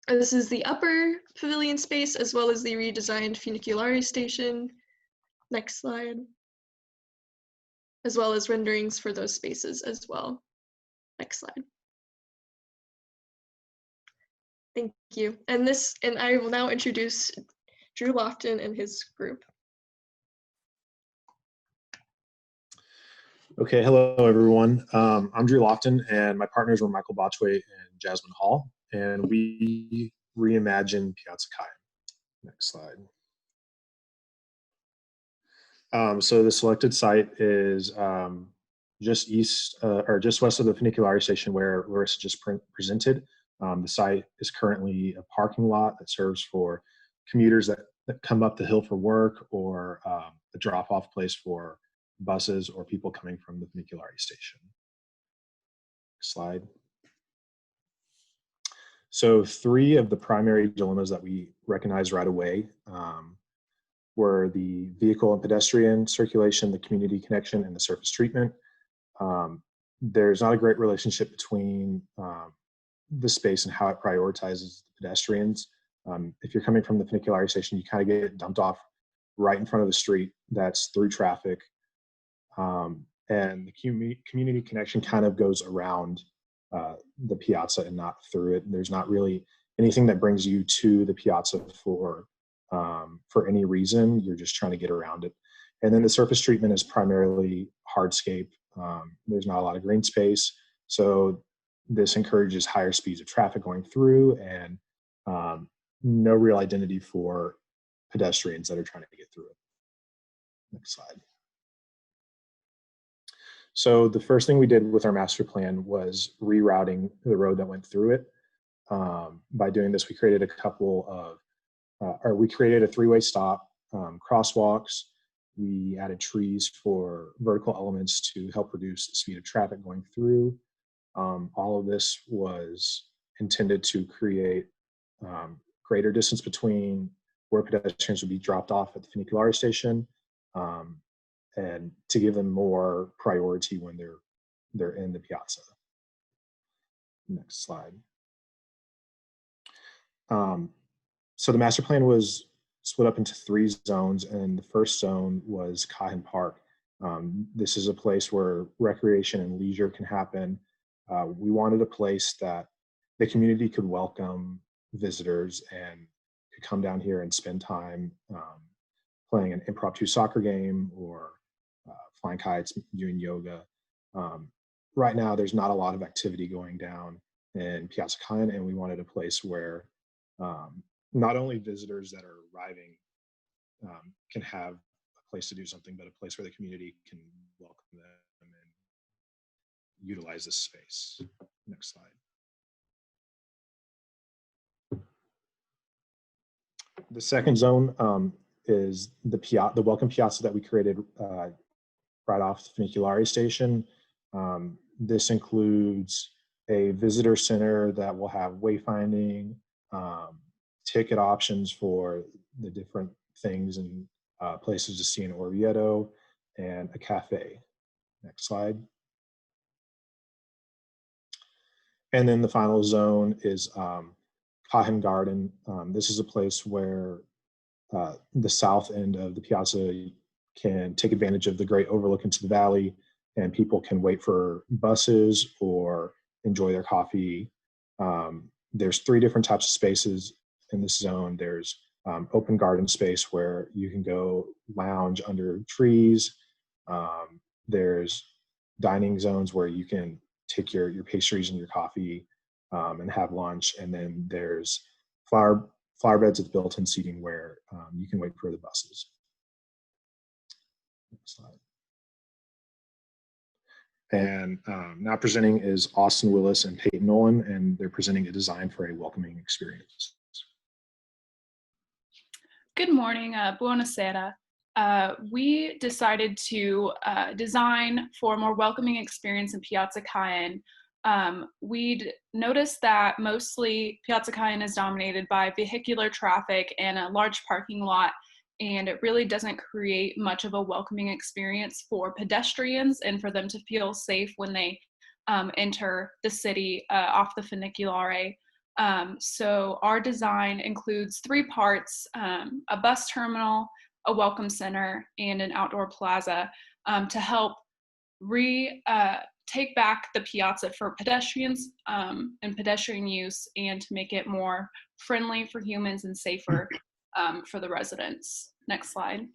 And this is the upper pavilion space as well as the redesigned funiculare station. Next slide. As well as renderings for those spaces as well. Next slide. Thank you. And I will now introduce Drew Lofton and his group. Okay, hello everyone. I'm Drew Lofton and my partners were Michael Botchway and Jasmine Hall, and we reimagined Piazza Kai. Next slide. So the selected site is just east or just west of the funiculare station where Larissa just presented. The site is currently a parking lot that serves for commuters that come up the hill for work, or a drop-off place for buses or people coming from the funiculare station. Next slide. So 3 of the primary dilemmas that we recognized right away were the vehicle and pedestrian circulation, the community connection, and the surface treatment. There's not a great relationship between the space and how it prioritizes the pedestrians. If you're coming from the funiculare station, you kind of get dumped off right in front of the street that's through traffic. And the community connection kind of goes around the piazza and not through it. There's not really anything that brings you to the piazza for any reason. You're just trying to get around it. And then the surface treatment is primarily hardscape. There's not a lot of green space. So this encourages higher speeds of traffic going through, and no real identity for pedestrians that are trying to get through it. Next slide. So the first thing we did with our master plan was rerouting the road that went through it. By doing this, we created a couple of, we created a 3-way stop, crosswalks. We added trees for vertical elements to help reduce the speed of traffic going through. All of this was intended to create greater distance between where pedestrians would be dropped off at the funiculare station, and to give them more priority when they're in the piazza. Next slide. So the master plan was split up into 3 zones, and the first zone was Cahen Park. This is a place where recreation and leisure can happen. We wanted a place that the community could welcome visitors and could come down here and spend time playing an impromptu soccer game or flying kites, doing yoga. Right now, there's not a lot of activity going down in Piazza Cahen, and we wanted a place where not only visitors that are arriving can have a place to do something, but a place where the community can welcome them and utilize this space. Next slide. The second zone is the welcome piazza that we created right off the funiculare station. This includes a visitor center that will have wayfinding, ticket options for the different things and places to see in Orvieto, and a cafe. Next slide. And then the final zone is Cahen Garden. This is a place where the south end of the piazza can take advantage of the great overlook into the valley, and people can wait for buses or enjoy their coffee. There's 3 different types of spaces in this zone. There's open garden space where you can go lounge under trees. There's dining zones where you can take your pastries and your coffee and have lunch. And then there's flower beds with built-in seating where you can wait for the buses. Next slide. And now presenting is Austin Willis and Peyton Nolan, and they're presenting a design for a welcoming experience. Good morning, buonasera. we decided to design for a more welcoming experience in Piazza Cayenne. We'd noticed that mostly Piazza Cayenne is dominated by vehicular traffic and a large parking lot, and it really doesn't create much of a welcoming experience for pedestrians and for them to feel safe when they enter the city off the funiculare. So our design includes 3 parts, a bus terminal, a welcome center, and an outdoor plaza to help take back the piazza for pedestrians and pedestrian use, and to make it more friendly for humans and safer for the residents. Next slide.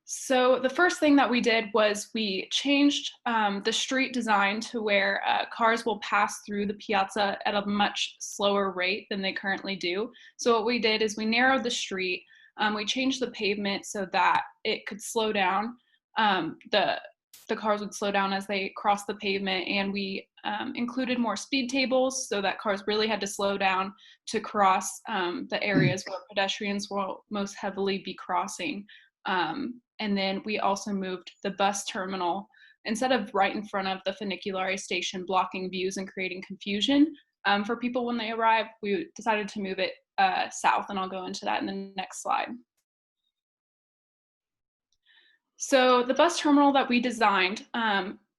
So the first thing that we did was we changed the street design to where cars will pass through the piazza at a much slower rate than they currently do. So what we did is we narrowed the street. We changed the pavement so that it could slow down. The cars would slow down as they crossed the pavement, and we included more speed tables so that cars really had to slow down to cross the areas where pedestrians will most heavily be crossing. And then we also moved the bus terminal, instead of right in front of the funiculare station blocking views and creating confusion for people when they arrive, we decided to move it south, and I'll go into that in the next slide. So the bus terminal that we designed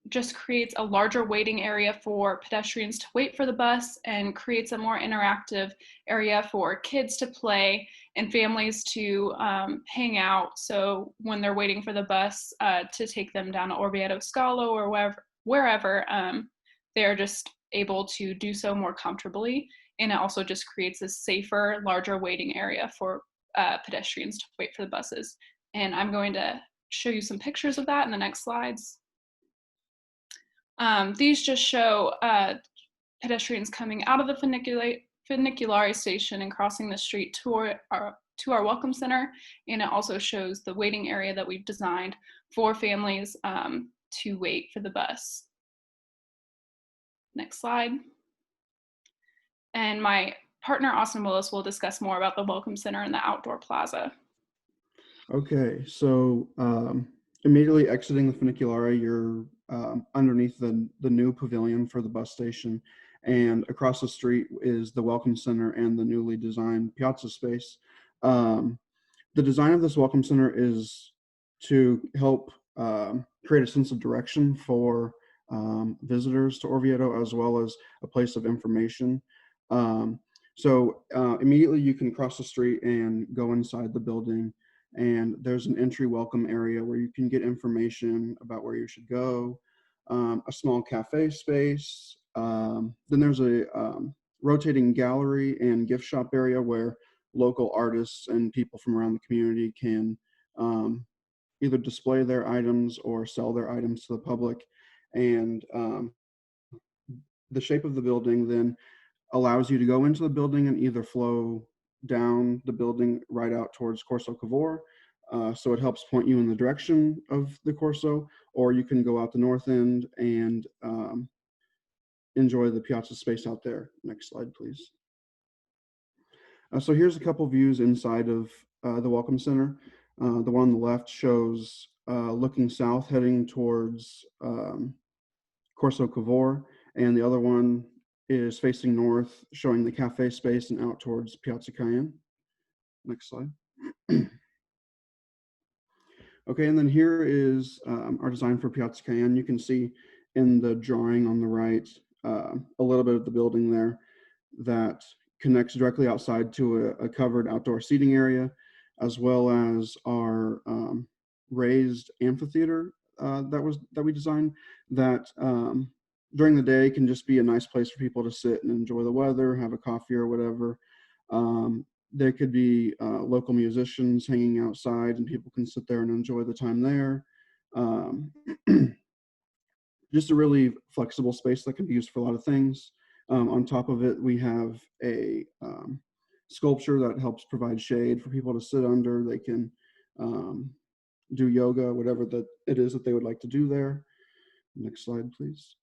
just creates a larger waiting area for pedestrians to wait for the bus, and creates a more interactive area for kids to play and families to hang out. So when they're waiting for the bus to take them down to Orvieto Scalo or wherever, they're just able to do so more comfortably. And it also just creates a safer, larger waiting area for pedestrians to wait for the buses. And I'm going to show you some pictures of that in the next slides. These just show pedestrians coming out of the funiculare station and crossing the street to our welcome center, and it also shows the waiting area that we've designed for families to wait for the bus. Next slide. And my partner Austin Willis will discuss more about the welcome center and the outdoor plaza. Okay, so immediately exiting the funiculare, you're underneath the new pavilion for the bus station, and across the street is the welcome center and the newly designed piazza space. The design of this welcome center is to help create a sense of direction for visitors to Orvieto, as well as a place of information. So immediately you can cross the street and go inside the building, and there's an entry welcome area where you can get information about where you should go, a small cafe space. Then there's a rotating gallery and gift shop area where local artists and people from around the community can either display their items or sell their items to the public. And the shape of the building then allows you to go into the building and either flow down the building right out towards Corso Cavour, so it helps point you in the direction of the Corso, or you can go out the north end and enjoy the piazza space out there. Next slide, please. So here's a couple views inside of the Welcome Center. The one on the left shows looking south, heading towards Corso Cavour, and the other one is facing north, showing the cafe space and out towards Piazza Cayenne. Next slide. Okay, and then here is our design for Piazza Cayenne. You can see in the drawing on the right a little bit of the building there that connects directly outside to a covered outdoor seating area, as well as our raised amphitheater that we designed that during the day can just be a nice place for people to sit and enjoy the weather, have a coffee or whatever. There could be local musicians hanging outside, and people can sit there and enjoy the time there. Just a really flexible space that can be used for a lot of things. On top of it, we have a sculpture that helps provide shade for people to sit under. They can do yoga, whatever that it is that they would like to do there. Next slide, please.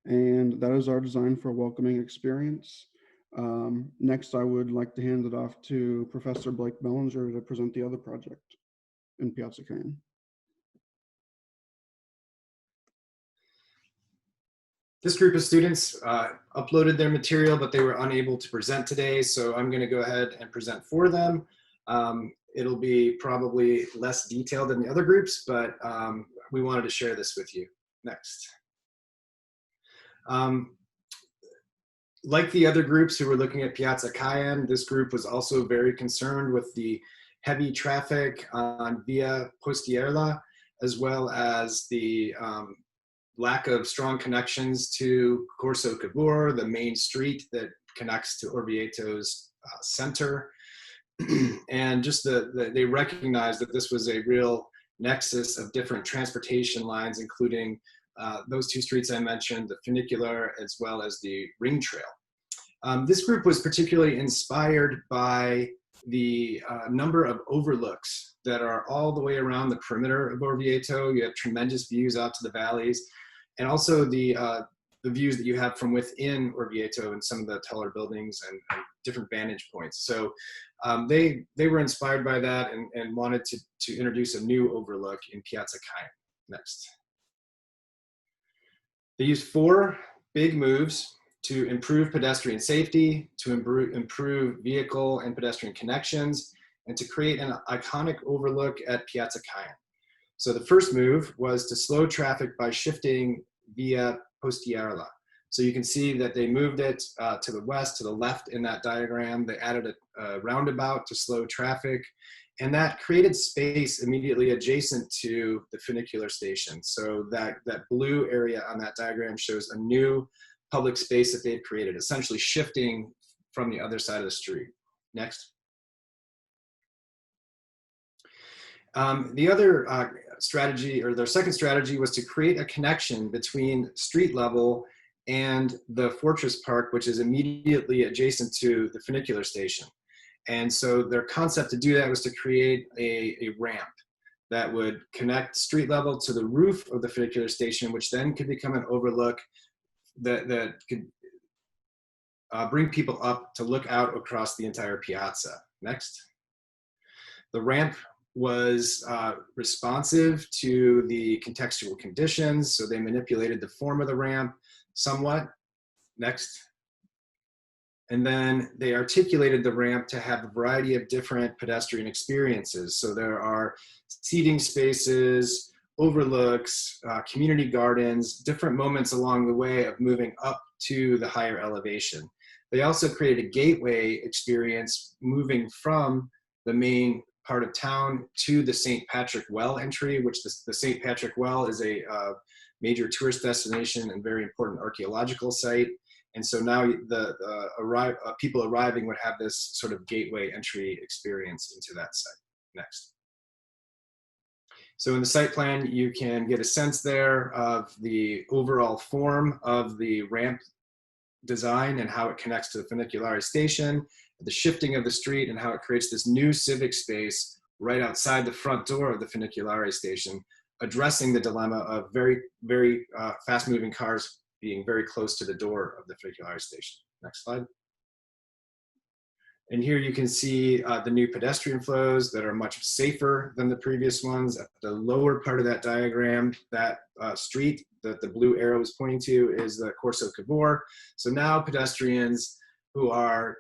And that is our design for a welcoming experience. Next, I would like to hand it off to Professor Blake Bellinger to present the other project in Piazza Cayenne. This group of students uploaded their material, but they were unable to present today, so I'm going to go ahead and present for them. It'll be probably less detailed than the other groups, but we wanted to share this with you. Next. Like the other groups who were looking at Piazza Cayenne, this group was also very concerned with the heavy traffic on Via Postierla, as well as the lack of strong connections to Corso Cavour, the main street that connects to Orvieto's center. And just they recognized that this was a real nexus of different transportation lines, including those two streets I mentioned, the funicular as well as the ring trail. This group was particularly inspired by the number of overlooks that are all the way around the perimeter of Orvieto. You have tremendous views out to the valleys, and also the views that you have from within Orvieto and some of the taller buildings and different vantage points. So they were inspired by that and wanted to introduce a new overlook in Piazza Cayenne. Next. They used 4 big moves to improve pedestrian safety, to improve vehicle and pedestrian connections, and to create an iconic overlook at Piazza Cayenne. So the first move was to slow traffic by shifting Via Postierla. So you can see that they moved it to the west, to the left in that diagram. They added a roundabout to slow traffic, and that created space immediately adjacent to the funicular station. So that blue area on that diagram shows a new public space that they've created, essentially shifting from the other side of the street. Next. The other strategy, or their second strategy, was to create a connection between street level and the Fortress Park, which is immediately adjacent to the funicular station. And so their concept to do that was to create a ramp that would connect street level to the roof of the funicular station, which then could become an overlook that could bring people up to look out across the entire piazza. Next. The ramp was responsive to the contextual conditions, so they manipulated the form of the ramp somewhat. Next. And then they articulated the ramp to have a variety of different pedestrian experiences. So there are seating spaces, overlooks, community gardens, different moments along the way of moving up to the higher elevation. They also created a gateway experience moving from the main part of town to the St. Patrick Well entry, which the St. Patrick Well is a major tourist destination and very important archaeological site. And so now people arriving would have this sort of gateway entry experience into that site. Next. So in the site plan, you can get a sense there of the overall form of the ramp design and how it connects to the funiculare station, the shifting of the street, and how it creates this new civic space right outside the front door of the funiculare station, addressing the dilemma of very, very fast-moving cars being very close to the door of the funiculare station. Next slide. And here you can see the new pedestrian flows that are much safer than the previous ones. At the lower part of that diagram, that street that the blue arrow is pointing to is the Corso Cavour. So now pedestrians who are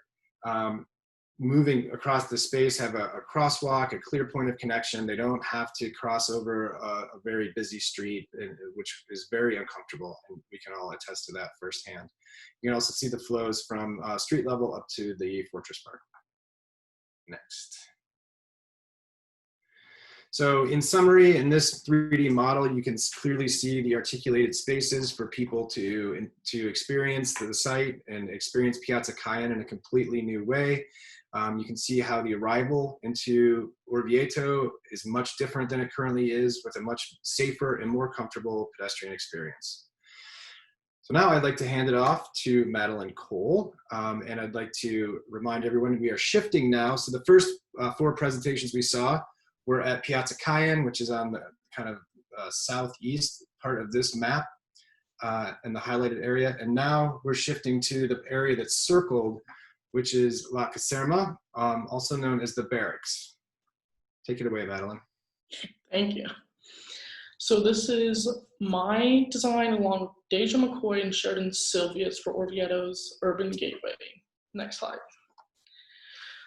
moving across the space have a crosswalk, a clear point of connection. They don't have to cross over a very busy street, which is very uncomfortable, and we can all attest to that firsthand. You can also see the flows from street level up to the Fortress Park. Next. So in summary, in this 3D model, you can clearly see the articulated spaces for people to experience the site and experience Piazza Cayenne in a completely new way. You can see how the arrival into Orvieto is much different than it currently is, with a much safer and more comfortable pedestrian experience. So now I'd like to hand it off to Madeline Cole, and I'd like to remind everyone we are shifting now. So the first 4 presentations we saw were at Piazza Cayenne, which is on the kind of southeast part of this map. and the highlighted area. And now we're shifting to the area that's circled, which is La Caserma, also known as the barracks. Take it away, Madeline. Thank you. So this is my design along with Deja McCoy and Sheridan Silvius for Orvieto's Urban Gateway. Next slide.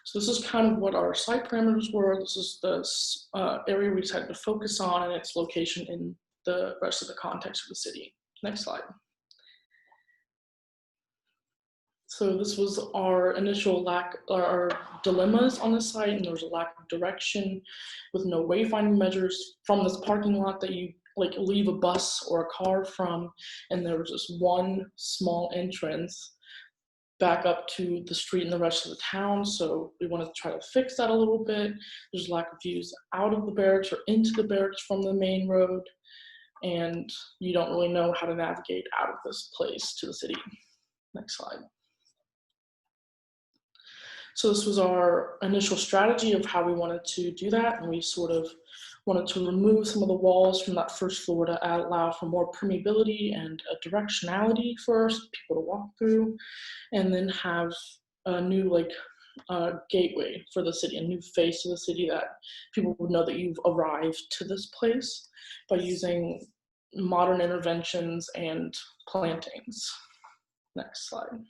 So this is kind of what our site parameters were. This is the area we decided to focus on and its location in the rest of the context of the city. Next slide. So this was our initial our dilemmas on the site, and there was a lack of direction with no wayfinding measures from this parking lot that you like leave a bus or a car from, and there was just one small entrance back up to the street and the rest of the town. So we wanted to try to fix that a little bit. There's a lack of views out of the barracks or into the barracks from the main road, and you don't really know how to navigate out of this place to the city. Next slide. So this was our initial strategy of how we wanted to do that, and we sort of wanted to remove some of the walls from that first floor to allow for more permeability and a directionality for people to walk through, and then have a new gateway for the city, a new face of the city that people would know that you've arrived to this place by using modern interventions and plantings. Next slide.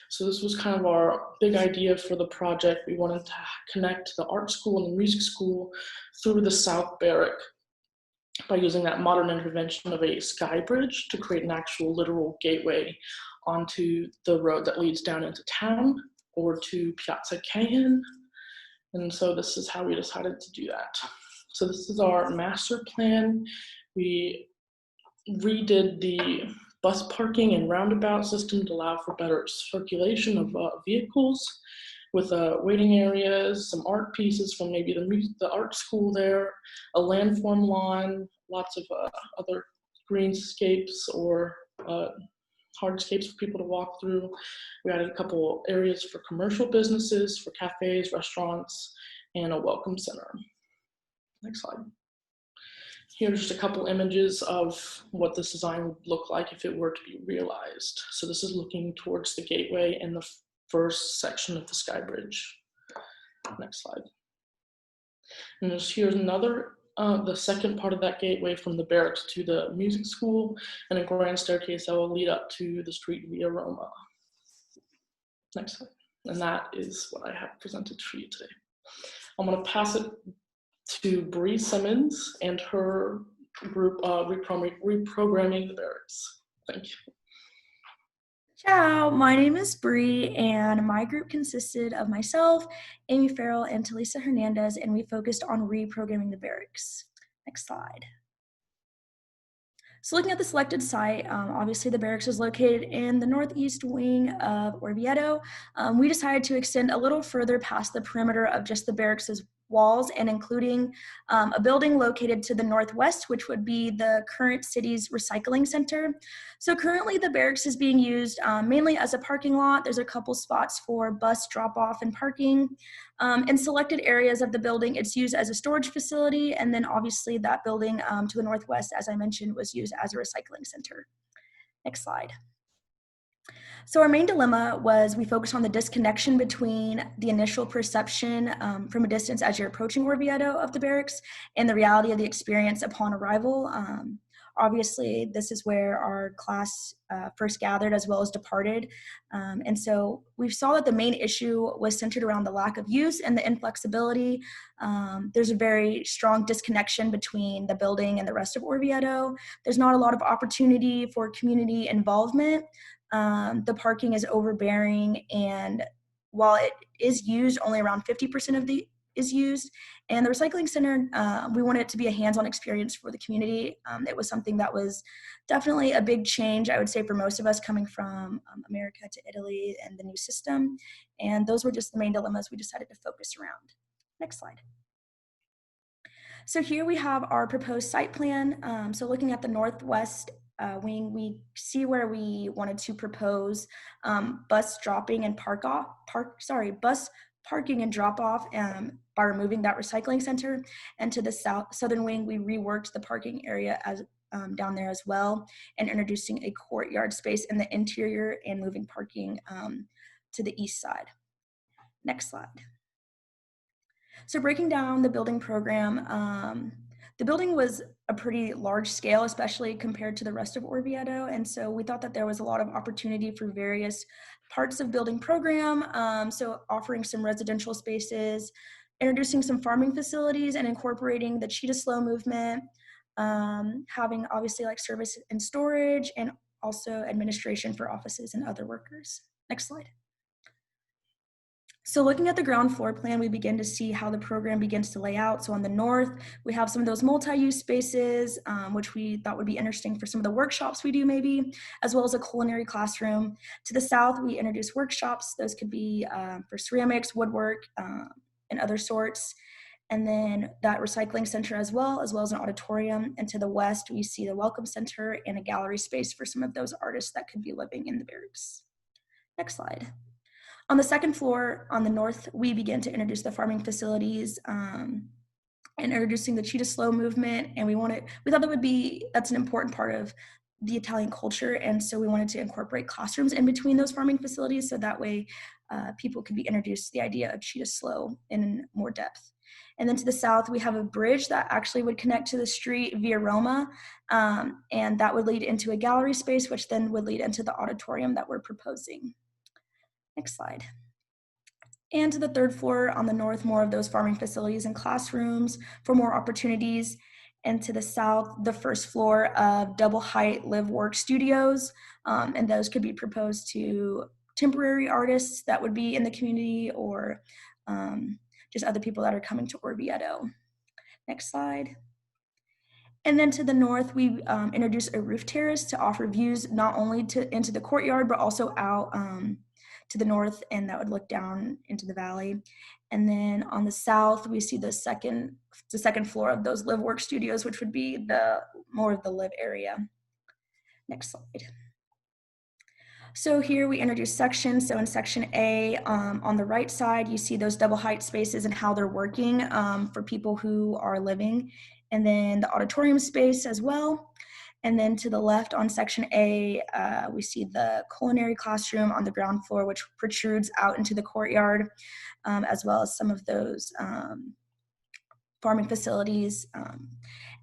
So this was kind of our big idea for the project. We wanted to connect the art school and the music school through the South Barrack by using that modern intervention of a sky bridge to create an actual literal gateway onto the road that leads down into town or to Piazza Cahen. And so this is how we decided to do that. So this is our master plan. We redid the bus parking and roundabout system to allow for better circulation of vehicles with waiting areas, some art pieces from maybe the art school there, a landform lawn, lots of other greenscapes or hardscapes for people to walk through. We added a couple areas for commercial businesses, for cafes, restaurants, and a welcome center. Next slide. Here's just a couple images of what this design would look like if it were to be realized. So this is looking towards the gateway and the first section of the sky bridge. Next slide. And here's another, the second part of that gateway from the barracks to the music school, and a grand staircase that will lead up to the street via Roma. Next slide. And that is what I have presented for you today. I'm going to pass it to Bree Simmons and her group reprogramming the barracks. Thank you. Ciao, my name is Bree, and my group consisted of myself, Amy Farrell, and Talisa Hernandez, and we focused on reprogramming the barracks. Next slide. So looking at the selected site, obviously the barracks is located in the northeast wing of Orvieto. We decided to extend a little further past the perimeter of just the barracks' walls and including a building located to the northwest, which would be the current city's recycling center. So currently the barracks is being used mainly as a parking lot. There's a couple spots for bus drop-off and parking. In selected areas of the building, it's used as a storage facility, and then obviously that building to the northwest, as I mentioned, was used as a recycling center. Next slide. So our main dilemma was we focused on the disconnection between the initial perception from a distance as you're approaching Orvieto of the barracks and the reality of the experience upon arrival. Obviously, this is where our class first gathered as well as departed. And so we saw that the main issue was centered around the lack of use and the inflexibility. There's a very strong disconnection between the building and the rest of Orvieto. There's not a lot of opportunity for community involvement. The parking is overbearing, and while it is used, only around 50% of the is used. And the recycling center, we wanted it to be a hands-on experience for the community. It was something that was definitely a big change, I would say, for most of us coming from America to Italy and the new system. And those were just the main dilemmas we decided to focus around. Next slide. So here we have our proposed site plan. So looking at the northwest wing, we see where we wanted to propose bus dropping and bus parking and drop off by removing that recycling center. And to the southern wing, we reworked the parking area as down there as well, and introducing a courtyard space in the interior and moving parking to the east side. Next slide. So breaking down the building program, the building was a pretty large scale, especially compared to the rest of Orvieto. And so we thought that there was a lot of opportunity for various parts of building program. So offering some residential spaces, introducing some farming facilities, and incorporating the cheetah slow movement, having obviously like service and storage, and also administration for offices and other workers. Next slide. So looking at the ground floor plan, we begin to see how the program begins to lay out. So on the north, we have some of those multi-use spaces, which we thought would be interesting for some of the workshops we do maybe, as well as a culinary classroom. To the south, we introduce workshops. Those could be for ceramics, woodwork, and other sorts. And then that recycling center as well as an auditorium. And to the west, we see the welcome center and a gallery space for some of those artists that could be living in the barracks. Next slide. On the second floor, on the north, we begin to introduce the farming facilities and introducing the cheetah slow movement. And we thought that's an important part of the Italian culture. And so we wanted to incorporate classrooms in between those farming facilities. So that way people could be introduced to the idea of cheetah slow in more depth. And then to the south, we have a bridge that actually would connect to the street via Roma. And that would lead into a gallery space, which then would lead into the auditorium that we're proposing. Next slide. And to the third floor on the north, more of those farming facilities and classrooms for more opportunities. And to the south, the first floor of double height live work studios. And those could be proposed to temporary artists that would be in the community, or just other people that are coming to Orvieto. Next slide. And then to the north, we introduce a roof terrace to offer views not only into the courtyard, but also out to the north, and that would look down into the valley. And then on the south, we see the second floor of those live work studios, which would be more of the live area. Next slide. So here we introduce sections. So in section A, on the right side, you see those double height spaces and how they're working for people who are living. And then the auditorium space as well. And then to the left on section A, we see the culinary classroom on the ground floor, which protrudes out into the courtyard, as well as some of those farming facilities.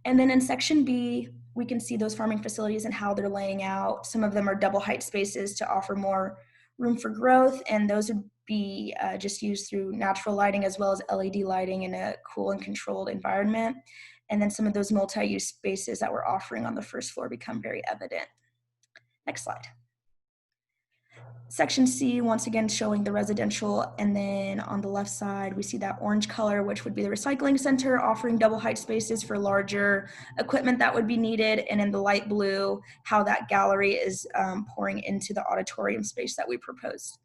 And then in section B, we can see those farming facilities and how they're laying out. Some of them are double height spaces to offer more room for growth, and those would be just used through natural lighting as well as LED lighting in a cool and controlled environment. And then some of those multi-use spaces that we're offering on the first floor become very evident. Next slide. Section C, once again, showing the residential. And then on the left side, we see that orange color, which would be the recycling center, offering double height spaces for larger equipment that would be needed. And in the light blue, how that gallery is pouring into the auditorium space that we proposed.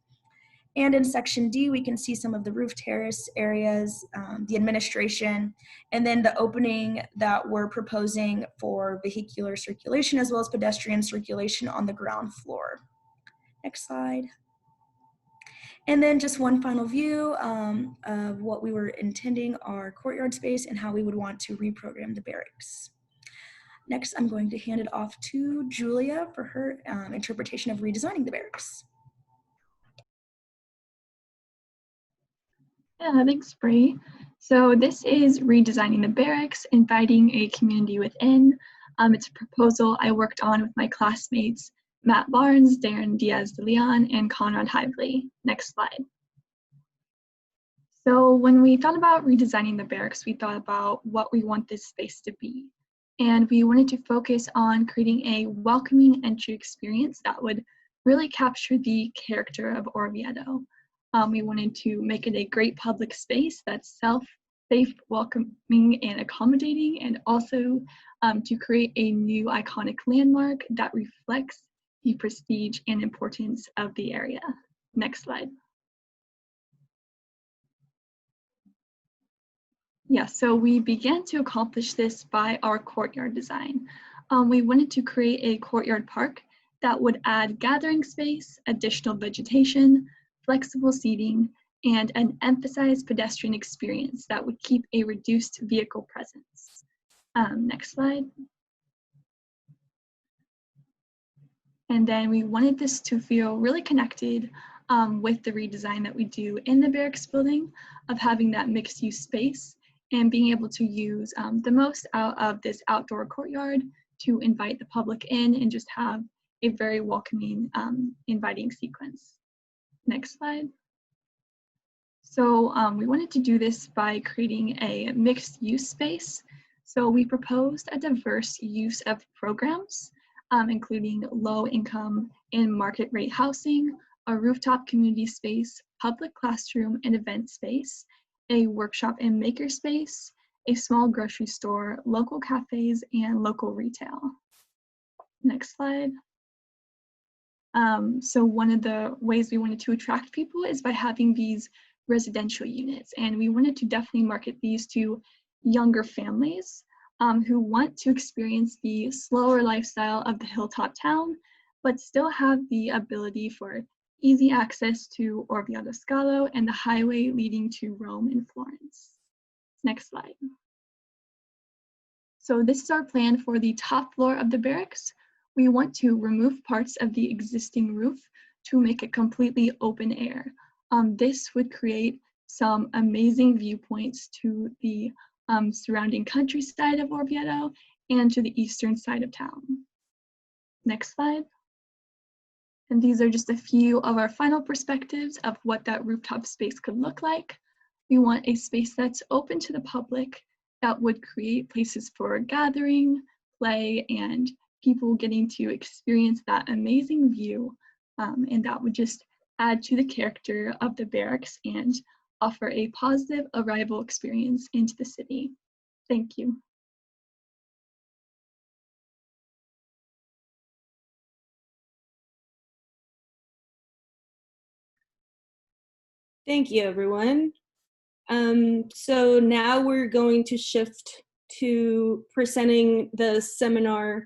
And in section D, we can see some of the roof terrace areas, the administration, and then the opening that we're proposing for vehicular circulation as well as pedestrian circulation on the ground floor. Next slide. And then just one final view of what we were intending our courtyard space and how we would want to reprogram the barracks. Next, I'm going to hand it off to Julia for her interpretation of redesigning the barracks. Yeah, thanks, Bree. So this is redesigning the barracks, inviting a community within. It's a proposal I worked on with my classmates, Matt Barnes, Darren Diaz de Leon, and Conrad Hively. Next slide. So when we thought about redesigning the barracks, we thought about what we want this space to be. And we wanted to focus on creating a welcoming entry experience that would really capture the character of Orvieto. We wanted to make it a great public space that's safe, welcoming, and accommodating, and also to create a new iconic landmark that reflects the prestige and importance of the area. Next slide. Yeah, so we began to accomplish this by our courtyard design. We wanted to create a courtyard park that would add gathering space, additional vegetation, flexible seating, and an emphasized pedestrian experience that would keep a reduced vehicle presence. Next slide. And then we wanted this to feel really connected with the redesign that we do in the barracks building, of having that mixed use space and being able to use the most out of this outdoor courtyard to invite the public in and just have a very welcoming, inviting sequence. Next slide. So we wanted to do this by creating a mixed use space. So we proposed a diverse use of programs, including low income and market rate housing, a rooftop community space, public classroom and event space, a workshop and maker space, a small grocery store, local cafes, and local retail. Next slide. So one of the ways we wanted to attract people is by having these residential units, and we wanted to definitely market these to younger families who want to experience the slower lifestyle of the hilltop town, but still have the ability for easy access to Orvieto Scalo and the highway leading to Rome and Florence. Next slide. So this is our plan for the top floor of the barracks. We want to remove parts of the existing roof to make it completely open air. This would create some amazing viewpoints to the surrounding countryside of Orvieto and to the eastern side of town. Next slide. And these are just a few of our final perspectives of what that rooftop space could look like. We want a space that's open to the public, that would create places for gathering, play, and people getting to experience that amazing view. And that would just add to the character of the barracks and offer a positive arrival experience into the city. Thank you. Thank you, everyone. So now we're going to shift to presenting the seminar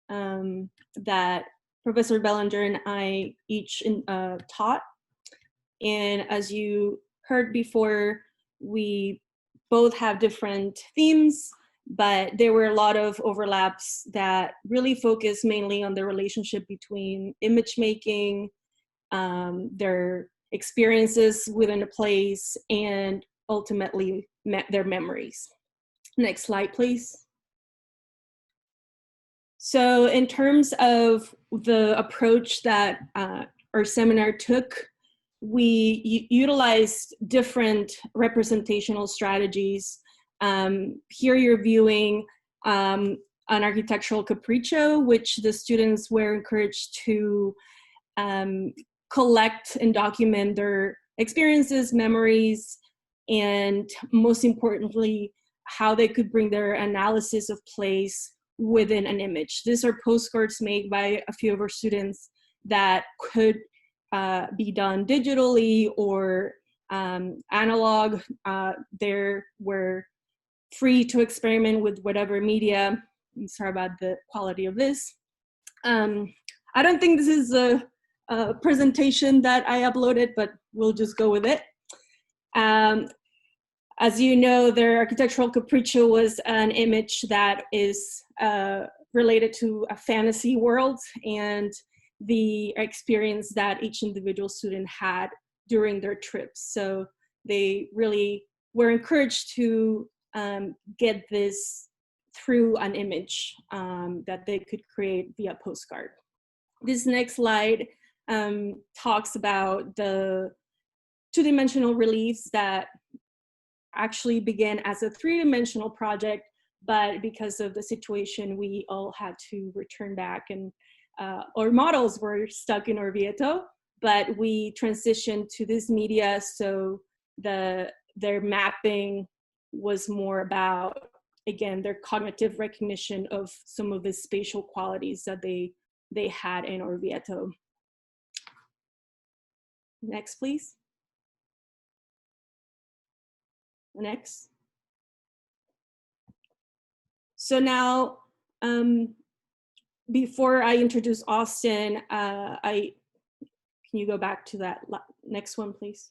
that Professor Bellinger and I each taught. And as you heard before, we both have different themes, but there were a lot of overlaps that really focus mainly on the relationship between image making, their experiences within a place, and ultimately their memories. Next slide, please. So in terms of the approach that our seminar took, we utilized different representational strategies. Here you're viewing an architectural capriccio, which the students were encouraged to collect and document their experiences, memories, and most importantly, how they could bring their analysis of place within an image. These are postcards made by a few of our students that could be done digitally or analog. They were free to experiment with whatever media. I'm sorry about the quality of this. I don't think this is a presentation that I uploaded, but we'll just go with it. As you know, their architectural capriccio was an image that is related to a fantasy world and the experience that each individual student had during their trips. So they really were encouraged to get this through an image that they could create via postcard. This next slide talks about the two-dimensional reliefs that actually began as a three-dimensional project, but because of the situation, we all had to return back, and our models were stuck in Orvieto, but we transitioned to this media, so their mapping was more about, again, their cognitive recognition of some of the spatial qualities that they had in Orvieto. Next, please. Next. So now, before I introduce Austin, can you go back to that next one, please?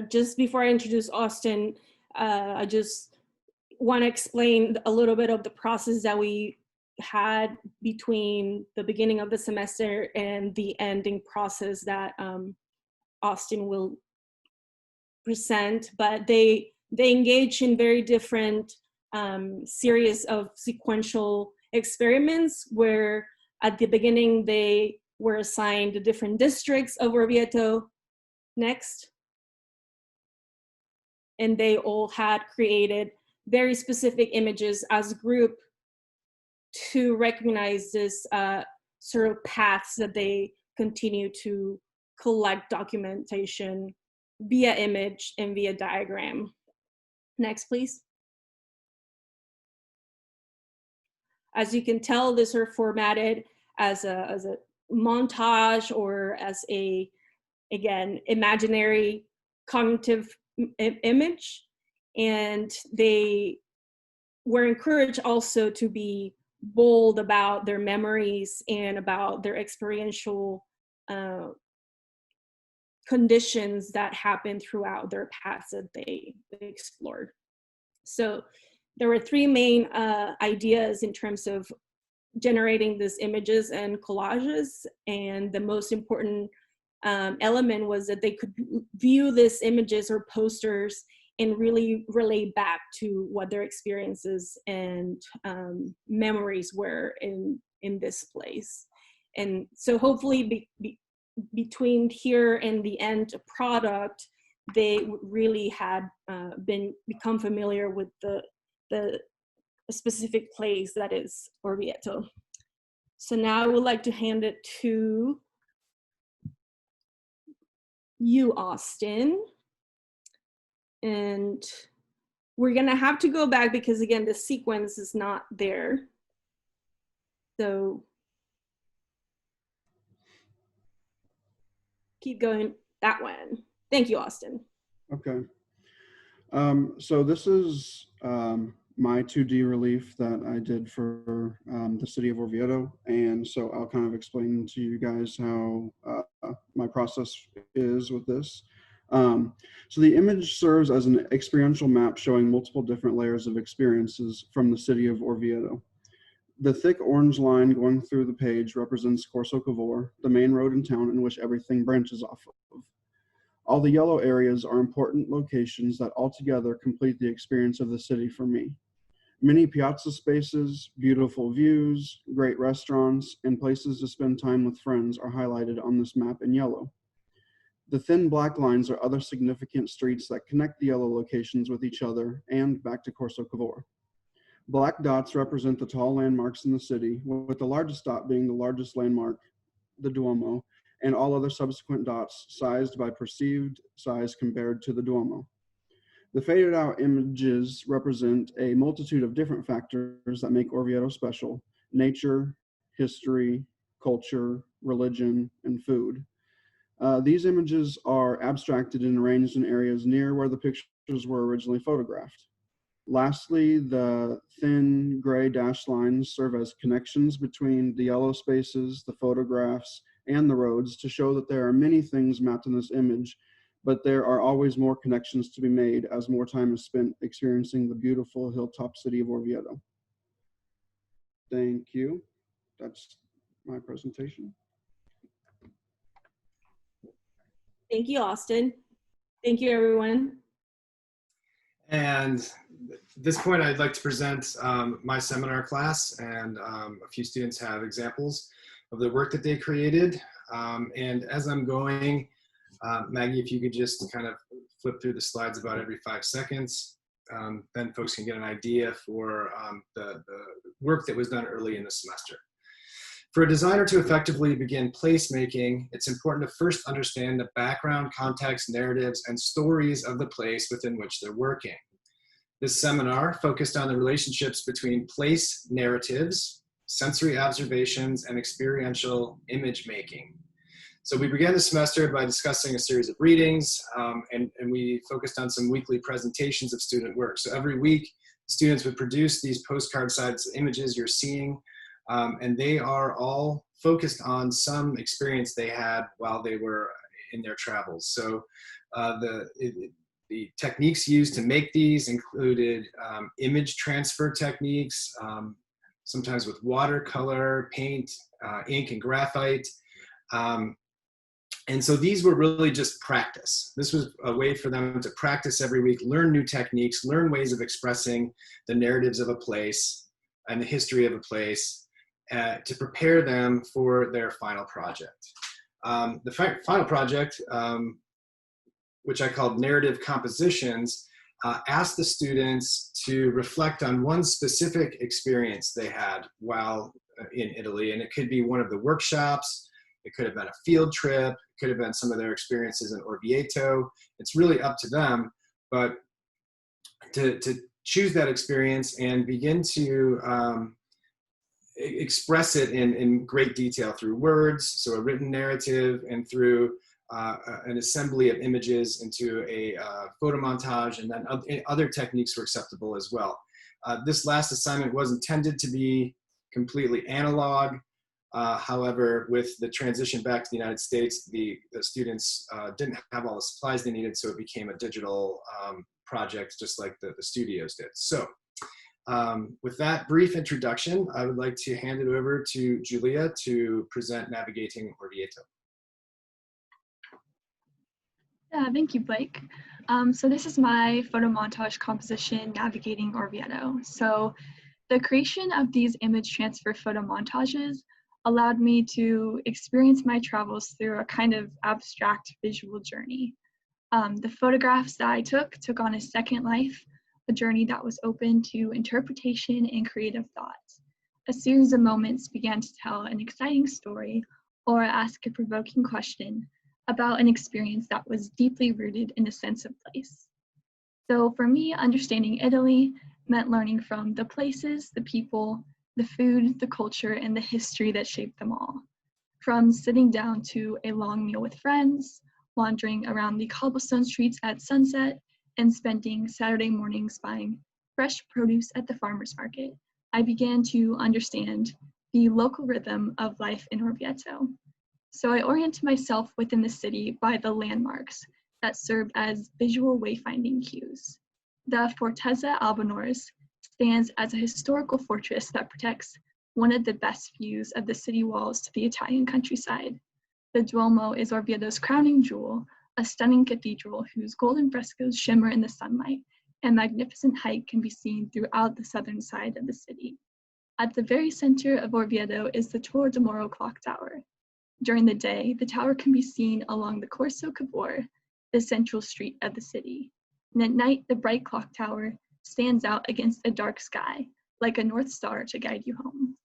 Just before I introduce Austin, I just want to explain a little bit of the process that we had between the beginning of the semester and the ending process that Austin will present, but they engage in very different series of sequential experiments where at the beginning they were assigned the different districts of Orvieto. Next. And they all had created very specific images as a group to recognize this sort of paths that they continue to collect documentation via image and via diagram. Next, please. As you can tell, these are formatted as a montage or as a, again, imaginary cognitive image. And they were encouraged also to be bold about their memories and about their experiential conditions that happened throughout their paths that they explored. So there were three main ideas in terms of generating these images and collages, and the most important element was that they could view these images or posters and really relate back to what their experiences and memories were in this place. And so hopefully between here and the end product, they really had become familiar with the specific place that is Orvieto. So now I would like to hand it to you, Austin. And we're gonna have to go back because again, the sequence is not there. So keep going that one. Thank you, Austin. Okay. So this is my 2D relief that I did for the city of Orvieto. And so I'll kind of explain to you guys how my process is with this. So the image serves as an experiential map showing multiple different layers of experiences from the city of Orvieto. The thick orange line going through the page represents Corso Cavour, the main road in town in which everything branches off of. All the yellow areas are important locations that altogether complete the experience of the city for me. Many piazza spaces, beautiful views, great restaurants, and places to spend time with friends are highlighted on this map in yellow. The thin black lines are other significant streets that connect the yellow locations with each other and back to Corso Cavour. Black dots represent the tall landmarks in the city, with the largest dot being the largest landmark, the Duomo, and all other subsequent dots sized by perceived size compared to the Duomo. The faded out images represent a multitude of different factors that make Orvieto special: nature, history, culture, religion, and food. These images are abstracted and arranged in areas near where the pictures were originally photographed. Lastly, the thin gray dashed lines serve as connections between the yellow spaces, the photographs, and the roads to show that there are many things mapped in this image, but there are always more connections to be made as more time is spent experiencing the beautiful hilltop city of Orvieto. Thank you. That's my presentation. Thank you, Austin. Thank you, everyone. And at this point, I'd like to present my seminar class, and a few students have examples of the work that they created. And as I'm going, Maggie, if you could just kind of flip through the slides about every 5 seconds, then folks can get an idea for the work that was done early in the semester. For a designer to effectively begin placemaking, it's important to first understand the background, context, narratives, and stories of the place within which they're working. This seminar focused on the relationships between place narratives, sensory observations, and experiential image making. So we began the semester by discussing a series of readings, and we focused on some weekly presentations of student work. So every week, students would produce these postcard-sized images you're seeing, and they are all focused on some experience they had while they were in their travels. So the techniques used to make these included image transfer techniques, sometimes with watercolor, paint, ink, and graphite. And so these were really just practice. This was a way for them to practice every week, learn new techniques, learn ways of expressing the narratives of a place and the history of a place to prepare them for their final project. The final project, which I called Narrative Compositions, asked the students to reflect on one specific experience they had while in Italy. And it could be one of the workshops, it could have been a field trip, it could have been some of their experiences in Orvieto. It's really up to them, but to choose that experience and begin to express it in great detail through words, so a written narrative, and through an assembly of images into a photo montage, and then other techniques were acceptable as well. This last assignment was intended to be completely analog. However, with the transition back to the United States, the students didn't have all the supplies they needed, so it became a digital project, just like the studios did. So with that brief introduction, I would like to hand it over to Julia to present Navigating Orvieto. Yeah, thank you, Blake. So this is my photo montage composition, Navigating Orvieto. So the creation of these image transfer photo montages allowed me to experience my travels through a kind of abstract visual journey. The photographs that I took on a second life, a journey that was open to interpretation and creative thoughts. A series of moments began to tell an exciting story or ask a provoking question about an experience that was deeply rooted in a sense of place. So for me, understanding Italy meant learning from the places, the people, the food, the culture, and the history that shaped them all. From sitting down to a long meal with friends, wandering around the cobblestone streets at sunset, and spending Saturday mornings buying fresh produce at the farmer's market, I began to understand the local rhythm of life in Orvieto. So I oriented myself within the city by the landmarks that served as visual wayfinding cues. The Fortezza Albanors stands as a historical fortress that protects one of the best views of the city walls to the Italian countryside. The Duomo is Orvieto's crowning jewel, a stunning cathedral whose golden frescoes shimmer in the sunlight, and magnificent height can be seen throughout the southern side of the city. At the very center of Orvieto is the Torre de Moro clock tower. During the day, the tower can be seen along the Corso Cavour, the central street of the city. And at night, the bright clock tower stands out against a dark sky, like a North Star to guide you home.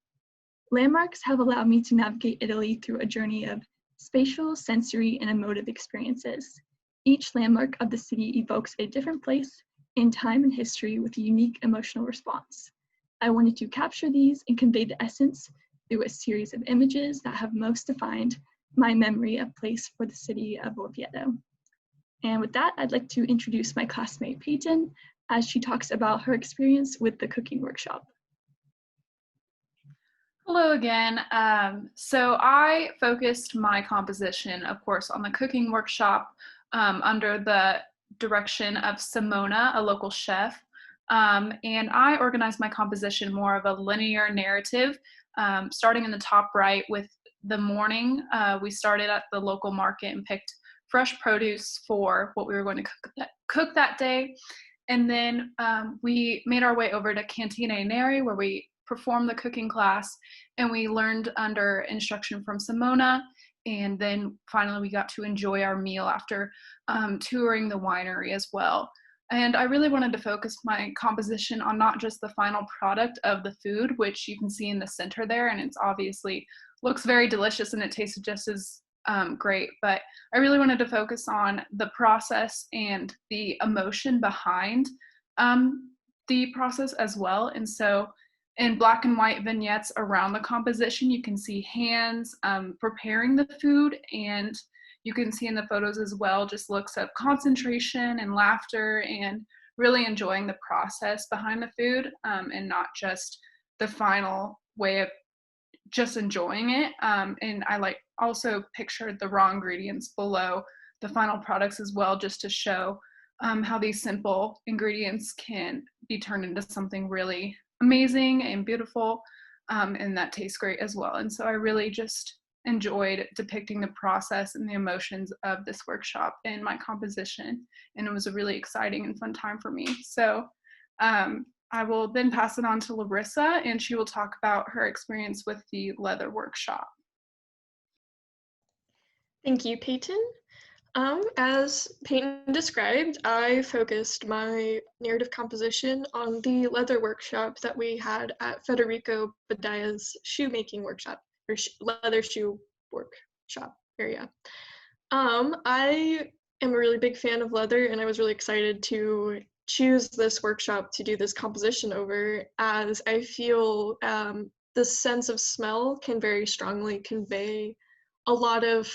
Landmarks have allowed me to navigate Italy through a journey of spatial, sensory, and emotive experiences. Each landmark of the city evokes a different place in time and history with a unique emotional response. I wanted to capture these and convey the essence through a series of images that have most defined my memory of place for the city of Orvieto. And with that, I'd like to introduce my classmate Peyton as she talks about her experience with the cooking workshop. Hello again. So I focused my composition, of course, on the cooking workshop under the direction of Simona, a local chef. And I organized my composition more of a linear narrative, starting in the top right with the morning. We started at the local market and picked fresh produce for what we were going to cook that day. And then we made our way over to Cantina Neri, where we performed the cooking class, and we learned under instruction from Simona. And then finally we got to enjoy our meal after touring the winery as well. And I really wanted to focus my composition on not just the final product of the food, which you can see in the center there, and it's obviously looks very delicious and it tasted just as great, but I really wanted to focus on the process and the emotion behind the process as well. And so in black and white vignettes around the composition, you can see hands preparing the food, and you can see in the photos as well just looks of concentration and laughter and really enjoying the process behind the food, and not just the final way of just enjoying it. And I also pictured the raw ingredients below the final products as well, just to show how these simple ingredients can be turned into something really amazing and beautiful. and that tastes great as well. And so I really just enjoyed depicting the process and the emotions of this workshop in my composition, and it was a really exciting and fun time for me. So I will then pass it on to Larissa, and she will talk about her experience with the leather workshop. Thank you, Peyton. As Peyton described, I focused my narrative composition on the leather workshop that we had at Federico Badaya's shoemaking workshop, or leather shoe workshop area. I am a really big fan of leather, and I was really excited to choose this workshop to do this composition over, as I feel the sense of smell can very strongly convey a lot of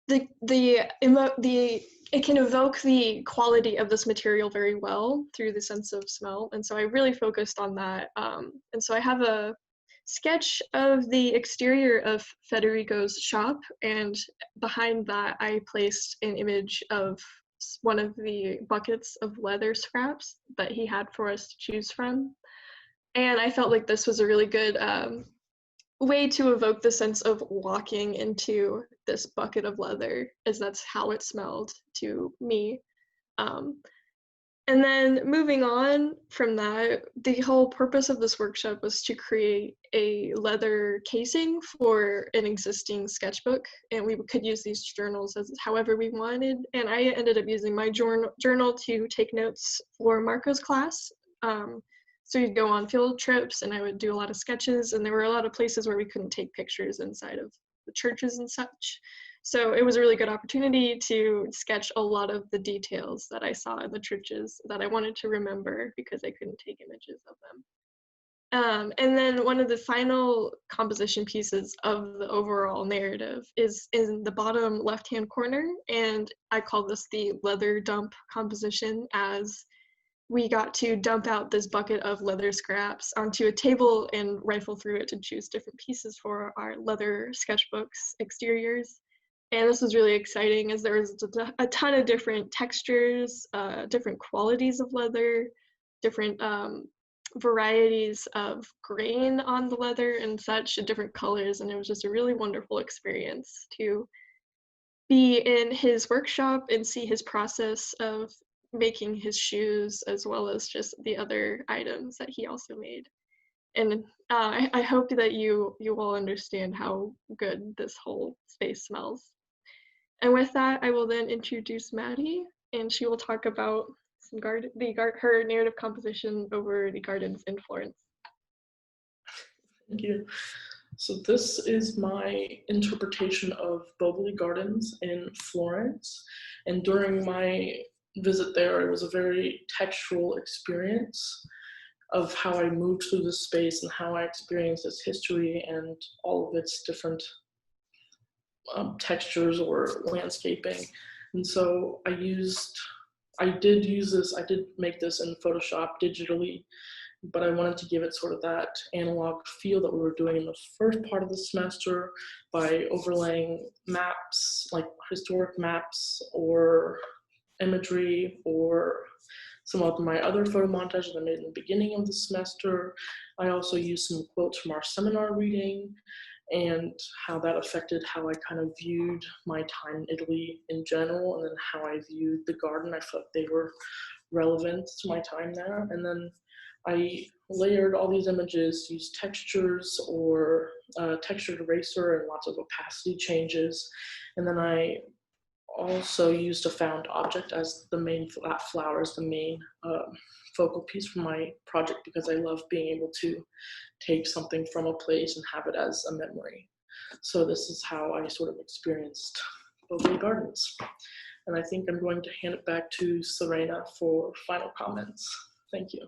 it can evoke the quality of this material very well through the sense of smell, and so I really focused on that. And so I have a sketch of the exterior of Federico's shop, and behind that I placed an image of one of the buckets of leather scraps that he had for us to choose from. And I felt like this was a really good way to evoke the sense of walking into this bucket of leather, as that's how it smelled to me. And then moving on from that, the whole purpose of this workshop was to create a leather casing for an existing sketchbook, and we could use these journals as however we wanted. And I ended up using my journal to take notes for Marco's class. So we'd go on field trips, and I would do a lot of sketches, and there were a lot of places where we couldn't take pictures inside of the churches and such. So it was a really good opportunity to sketch a lot of the details that I saw in the churches that I wanted to remember because I couldn't take images of them. And then one of the final composition pieces of the overall narrative is in the bottom left-hand corner, and I call this the leather dump composition, as we got to dump out this bucket of leather scraps onto a table and rifle through it to choose different pieces for our leather sketchbooks exteriors. And this was really exciting, as there was a ton of different textures, different qualities of leather, different varieties of grain on the leather and such, different colors. And it was just a really wonderful experience to be in his workshop and see his process of making his shoes, as well as just the other items that he also made. And I hope that you all understand how good this whole space smells. And with that, I will then introduce Maddie, and she will talk about her narrative composition over the gardens in Florence. Thank you. So this is my interpretation of Boboli Gardens in Florence. And during my visit there, it was a very textural experience of how I moved through the space and how I experienced its history and all of its different textures or landscaping. And so I did make this in Photoshop digitally, but I wanted to give it sort of that analog feel that we were doing in the first part of the semester by overlaying maps, like historic maps or imagery, or some of my other photo montages I made in the beginning of the semester. I also used some quotes from our seminar reading, and how that affected how I kind of viewed my time in Italy in general, and then how I viewed the garden. I felt they were relevant to my time there. And then I layered all these images, used textures or textured eraser and lots of opacity changes. And then I also used a found object as the main flower, as the main focal piece for my project, because I love being able to take something from a place and have it as a memory. So this is how I sort of experienced Boboli Gardens. And I think I'm going to hand it back to Serena for final comments. Thank you.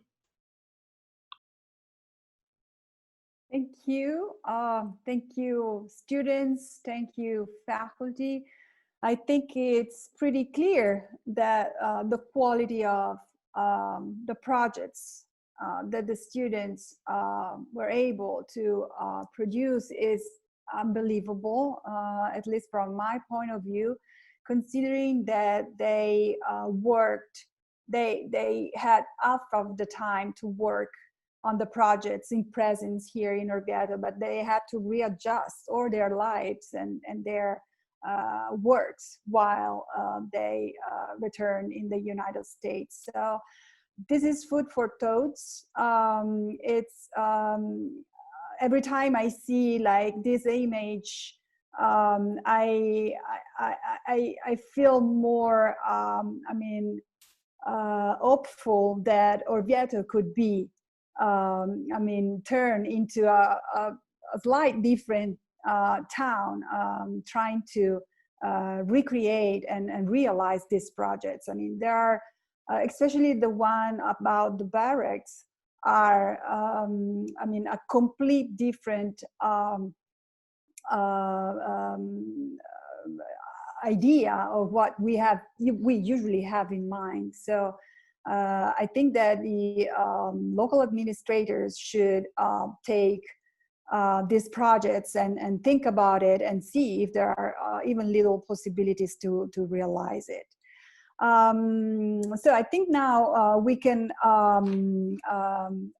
Thank you. Thank you, students. Thank you, faculty. I think it's pretty clear that the quality of the projects that the students were able to produce is unbelievable, at least from my point of view, considering that they had half of the time to work on the projects in presence here in Orvieto, but they had to readjust all their lives and their works while they return in the United States. So this is food for thoughts. It's every time I see like this image, I feel more, hopeful that Orvieto could be, turn into a slight different town, trying to recreate and realize these projects. I mean, there are, especially the one about the barracks, are, a complete different idea of what we usually have in mind. So I think that the local administrators should take these projects and think about it and see if there are even little possibilities to realize it. So I think now we can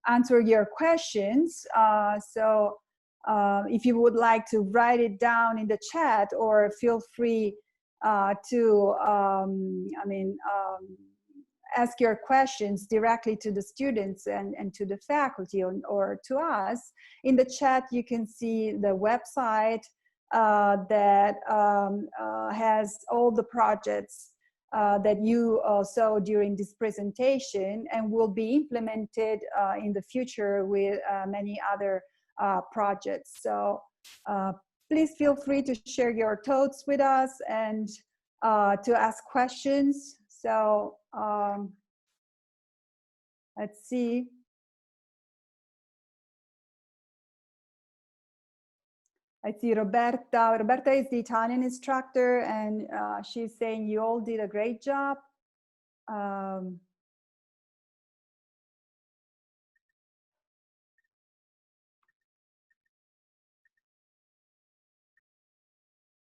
answer your questions. So if you would like to write it down in the chat, or feel free to ask your questions directly to the students and to the faculty or to us. In the chat, you can see the website that has all the projects that you saw during this presentation and will be implemented in the future with many other projects. So please feel free to share your thoughts with us and to ask questions. So let's see. I see Roberta. Roberta is the Italian instructor, and she's saying you all did a great job.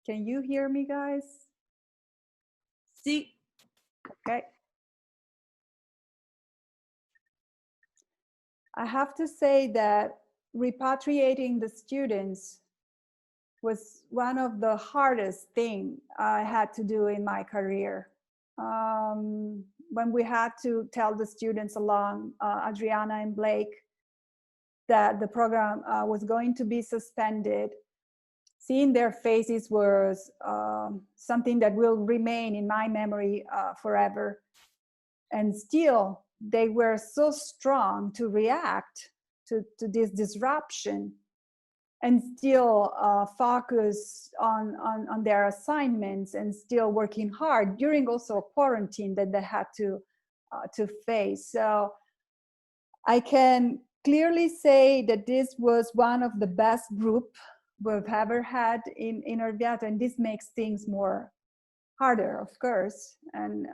Can you hear me, guys? See. Okay. I have to say that repatriating the students was one of the hardest things I had to do in my career. When we had to tell the students along, Adriana and Blake, that the program was going to be suspended, seeing their faces was something that will remain in my memory forever. And still, they were so strong to react to this disruption and still focus on their assignments and still working hard during also a quarantine that they had to face. So I can clearly say that this was one of the best group we've ever had in Orvieto, and this makes things more harder, of course. And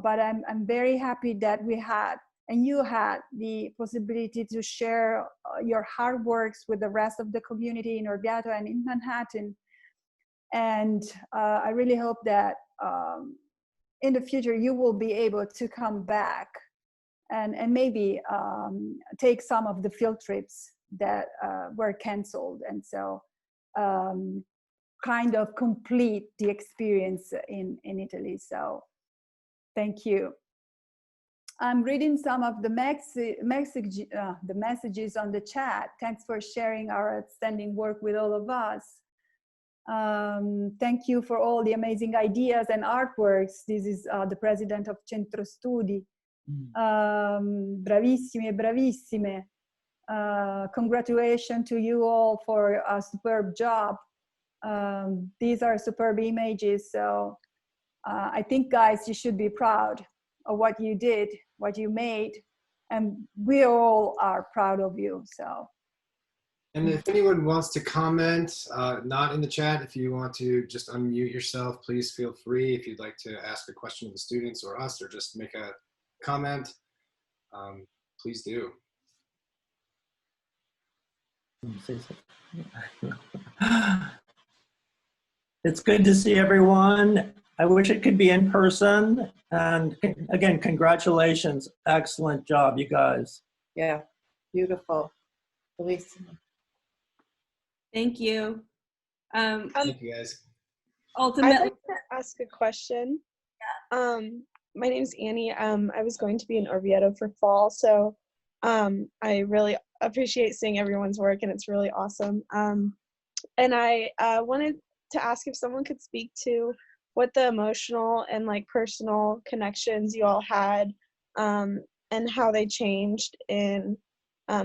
but I'm very happy that we had, and you had, the possibility to share your hard works with the rest of the community in Orvieto and in Manhattan. And I really hope that in the future you will be able to come back and maybe take some of the field trips that were canceled, and so kind of complete the experience in Italy. So thank you. I'm reading some of the messages on the chat. Thanks for sharing our outstanding work with all of us. Thank you for all the amazing ideas and artworks. This is the president of Centro Studi. Bravissimi e bravissime. Congratulations to you all for a superb job. These are superb images. So I think, guys, you should be proud of what you did, what you made, and we all are proud of you. So. And if anyone wants to comment, not in the chat, if you want to just unmute yourself, please feel free. If you'd like to ask a question of the students or us, or just make a comment, please do. It's good to see everyone. I wish it could be in person. And again, congratulations. Excellent job, you guys. Yeah, Beautiful. Bellissimo. Thank you. Thank you, guys. Ultimately, I'd like to ask a question. My name's Annie. I was going to be in Orvieto for fall, so I really appreciate seeing everyone's work, and it's really awesome. And I wanted to ask if someone could speak to what the emotional and like personal connections you all had, and how they changed in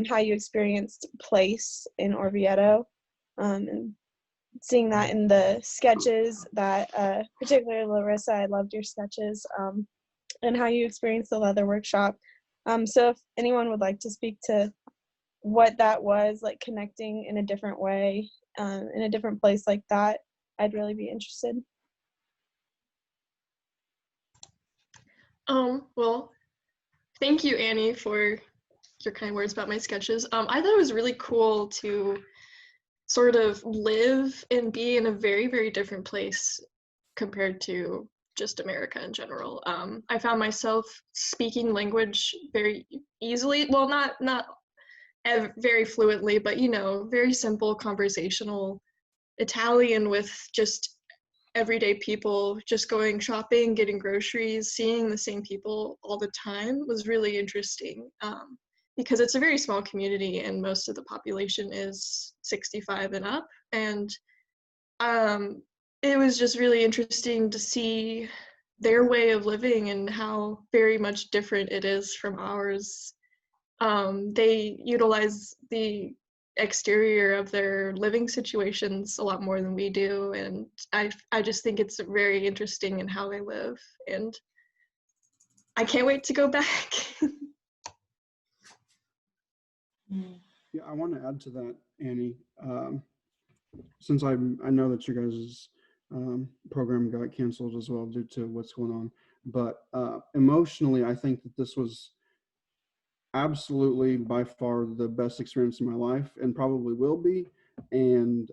how you experienced place in Orvieto, and seeing that in the sketches that, particularly Larissa, I loved your sketches, and how you experienced the leather workshop. So if anyone would like to speak to what that was, like connecting in a different way, in a different place like that, I'd really be interested. Well, thank you, Annie, for your kind words about my sketches. I thought it was really cool to sort of live and be in a very, very different place compared to just America in general. I found myself speaking language very easily. Well, not very fluently, but you know, very simple conversational Italian with just everyday people, just going shopping, getting groceries, seeing the same people all the time was really interesting, because it's a very small community and most of the population is 65 and up. And it was just really interesting to see their way of living and how very much different it is from ours. They utilize the exterior of their living situations a lot more than we do, and I just think it's very interesting in how they live, and I can't wait to go back. Yeah, I want to add to that, Annie. Since I know that you guys' program got canceled as well due to what's going on, but emotionally, I think that this was absolutely by far the best experience in my life, and probably will be. And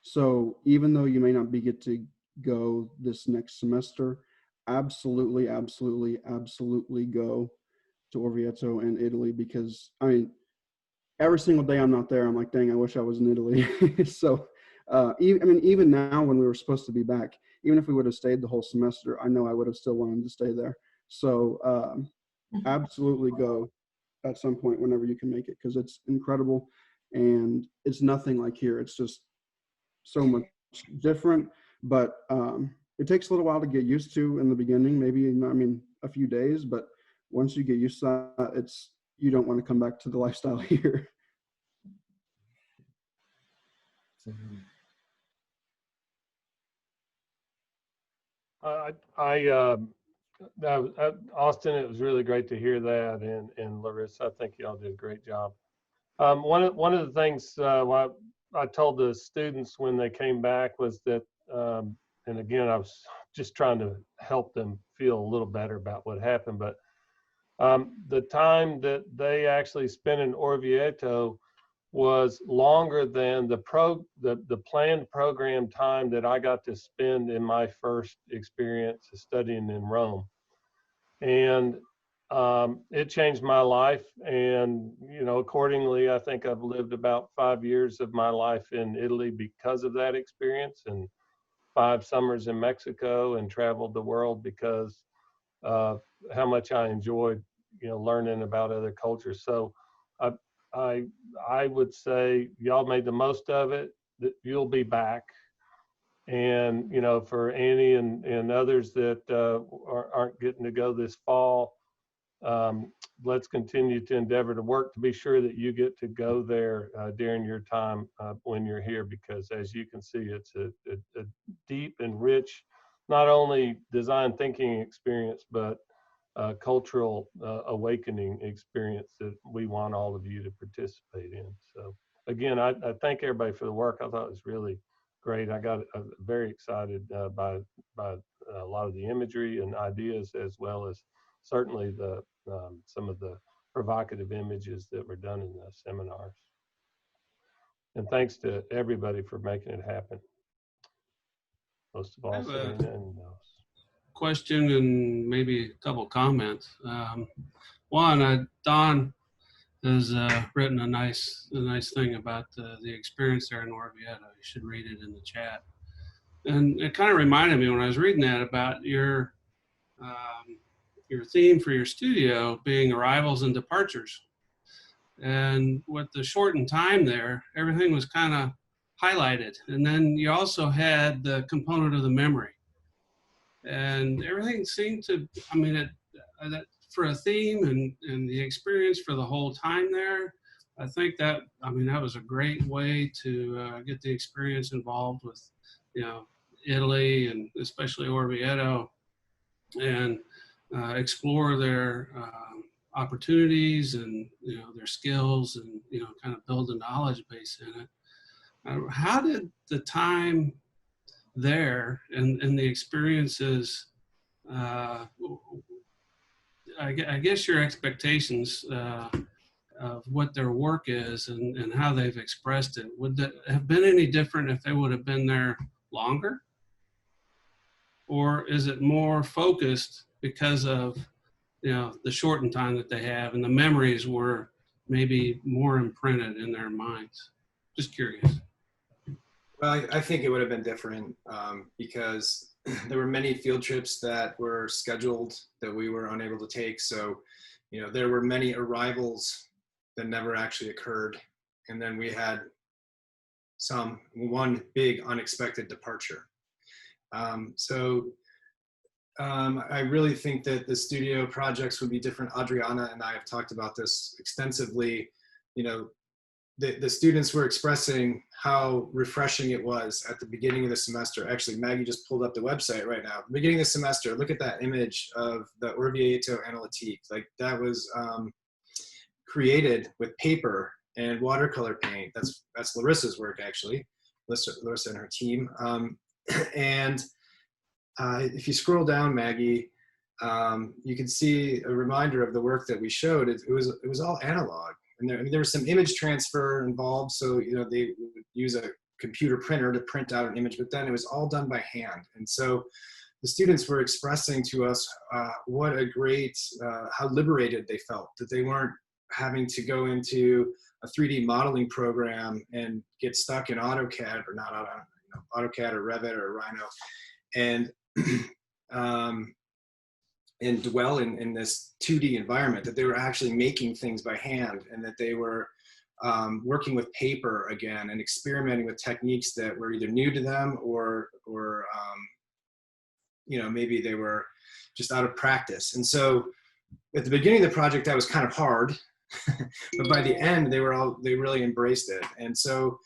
so even though you may not get to go this next semester, absolutely go to Orvieto and Italy, because I mean, every single day I'm not there, I'm like, dang, I wish I was in Italy. So even now when we were supposed to be back, even if we would have stayed the whole semester, I know I would have still wanted to stay there. So absolutely go at some point whenever you can make it, because it's incredible and it's nothing like here. It's just so much different, but it takes a little while to get used to in the beginning, maybe, I mean, a few days, but once you get used to that, you don't want to come back to the lifestyle here. Austin, it was really great to hear that, and Larissa, I think y'all did a great job. One of the things I told the students when they came back was that, and again, I was just trying to help them feel a little better about what happened, but the time that they actually spent in Orvieto was longer than the planned program time that I got to spend in my first experience studying in Rome. And it changed my life, and you know, accordingly, I think I've lived about 5 years of my life in Italy because of that experience, and 5 summers in Mexico, and traveled the world because of how much I enjoyed, you know, learning about other cultures. So I would say y'all made the most of it, that you'll be back. And, you know, for Annie and others that aren't getting to go this fall, let's continue to endeavor to work to be sure that you get to go there during your time when you're here, because as you can see, it's a deep and rich, not only design thinking experience, but cultural awakening experience that we want all of you to participate in. So again, I thank everybody for the work. I thought it was really great. I got very excited by a lot of the imagery and ideas, as well as certainly some of the provocative images that were done in the seminars. And thanks to everybody for making it happen. Most of all, Serena and question and maybe a couple comments. One, Don, has written a nice thing about the experience there in Orvieto. You should read it in the chat. And it kind of reminded me when I was reading that about your theme for your studio being arrivals and departures. And with the shortened time there, everything was kind of highlighted. And then you also had the component of the memory. And everything seemed to, I mean, for a theme and the experience for the whole time there, I think that, I mean, that was a great way to get the experience involved with, you know, Italy and especially Orvieto, and explore their opportunities and, you know, their skills, and, you know, kind of build a knowledge base in it. How did the time there and the experiences, I guess your expectations of what their work is and how they've expressed it, would that have been any different if they would have been there longer? Or is it more focused because of, you know, the shortened time that they have and the memories were maybe more imprinted in their minds? Just curious. Well, I think it would have been different because there were many field trips that were scheduled that we were unable to take. So, you know, there were many arrivals that never actually occurred. And then we had one big unexpected departure. I really think that the studio projects would be different. Adriana and I have talked about this extensively. You know, the students were expressing how refreshing it was at the beginning of the semester. Actually, Maggie just pulled up the website right now. Beginning of the semester, look at that image of the Orvieto Analytique. Like, that was created with paper and watercolor paint. That's Larissa's work, actually. Larissa and her team. If you scroll down, Maggie, you can see a reminder of the work that we showed. It was all analog, and there was some image transfer involved. So, you know, they would use a computer printer to print out an image, but then it was all done by hand. And so the students were expressing to us what a great, how liberated they felt, that they weren't having to go into a 3D modeling program and get stuck in AutoCAD, or not AutoCAD or Revit or Rhino, and dwell in this 2D environment, that they were actually making things by hand, and that they were working with paper again and experimenting with techniques that were either new to them or you know, maybe they were just out of practice. And so at the beginning of the project, that was kind of hard, but by the end, they really embraced it. And so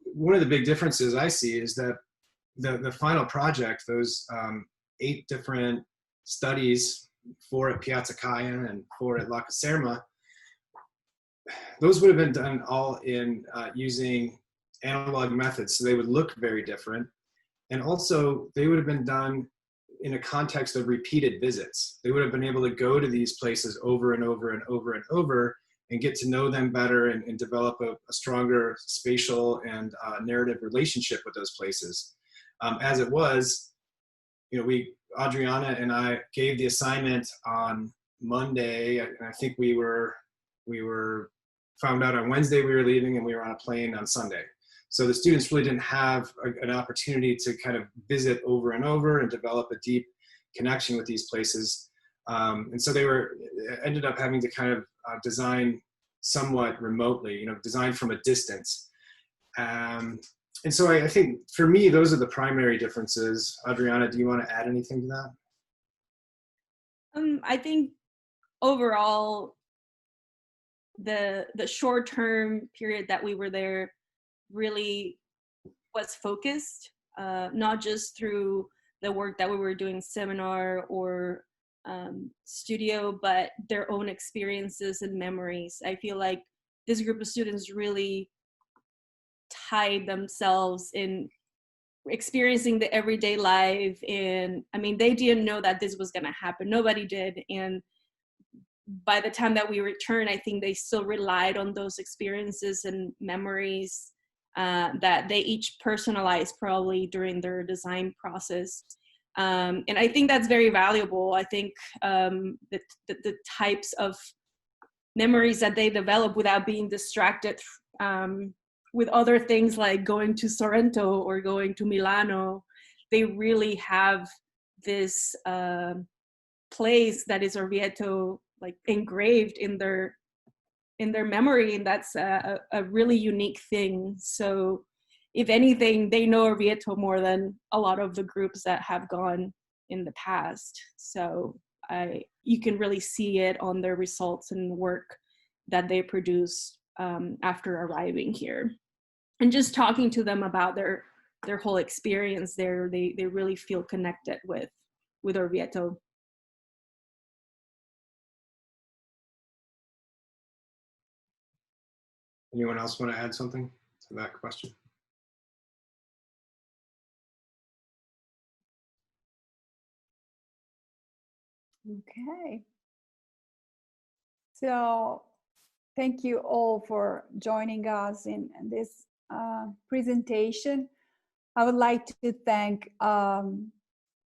one of the big differences I see is that the final project, those 8 different studies, 4 at Piazza Caian and 4 at La Caserma, those would have been done all in using analog methods. So they would look very different. And also they would have been done in a context of repeated visits. They would have been able to go to these places over and over and over and over and get to know them better and develop a stronger spatial and narrative relationship with those places. As it was, you know, Adriana and I gave the assignment on Monday, and I think we were found out on Wednesday we were leaving, and we were on a plane on Sunday. So the students really didn't have an opportunity to kind of visit over and over and develop a deep connection with these places. And so they ended up having to kind of design somewhat remotely, you know, design from a distance. And so I think for me, those are the primary differences. Adriana, do you want to add anything to that? I think overall, the short-term period that we were there really was focused, not just through the work that we were doing, seminar or studio, but their own experiences and memories. I feel like this group of students really tied themselves in experiencing the everyday life. And I mean, they didn't know that this was going to happen. Nobody did. And by the time that we returned, I think they still relied on those experiences and memories that they each personalized probably during their design process. And I think that's very valuable. I think the types of memories that they develop without being distracted with other things like going to Sorrento or going to Milano. They really have this place that is Orvieto, like engraved in their memory, and that's a really unique thing. So if anything, they know Orvieto more than a lot of the groups that have gone in the past. So you can really see it on their results and work that they produce after arriving here. And just talking to them about their whole experience there, they really feel connected with Orvieto. Anyone else want to add something to that question? Okay. So thank you all for joining us in this presentation. I would like to thank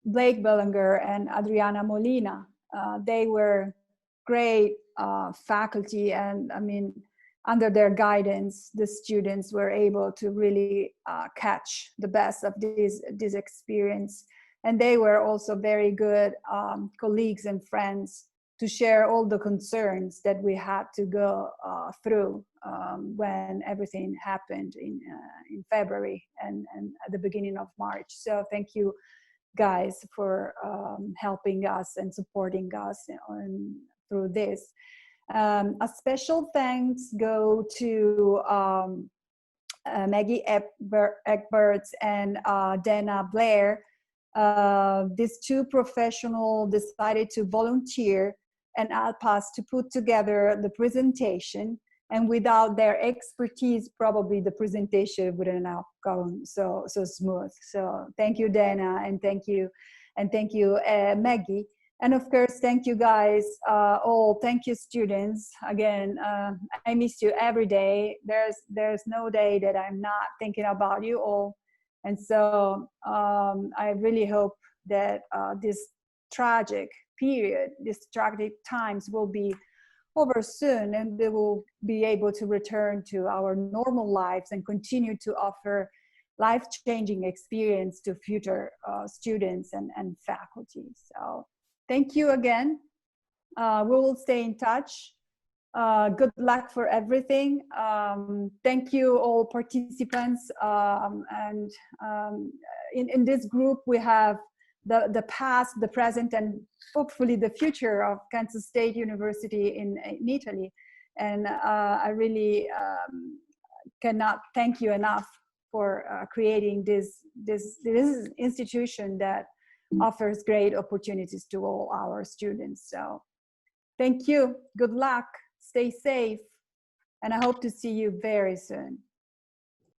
Blake Bellinger and Adriana Molina. They were great faculty, and I mean, under their guidance, the students were able to really catch the best of this experience. And they were also very good colleagues and friends to share all the concerns that we had to go through when everything happened in February and at the beginning of March. So thank you guys for helping us and supporting us through this. A special thanks go to Maggie Egberts and Dana Blair. These two professionals decided to volunteer and help us to put together the presentation. And without their expertise, probably the presentation wouldn't have gone so smooth. So thank you, Dana, and thank you, Maggie. And of course, thank you guys all. Thank you, students. Again, I miss you every day. There's no day that I'm not thinking about you all. And so I really hope that this tragic period, these tragic times will be over soon, and they will be able to return to our normal lives and continue to offer life-changing experience to future students and faculty. So thank you again. We will stay in touch. Good luck for everything. Thank you all participants. And in this group, we have the past, the present, and hopefully the future of Kansas State University in Italy. And I really cannot thank you enough for creating this institution that offers great opportunities to all our students. So thank you, good luck, stay safe, and I hope to see you very soon.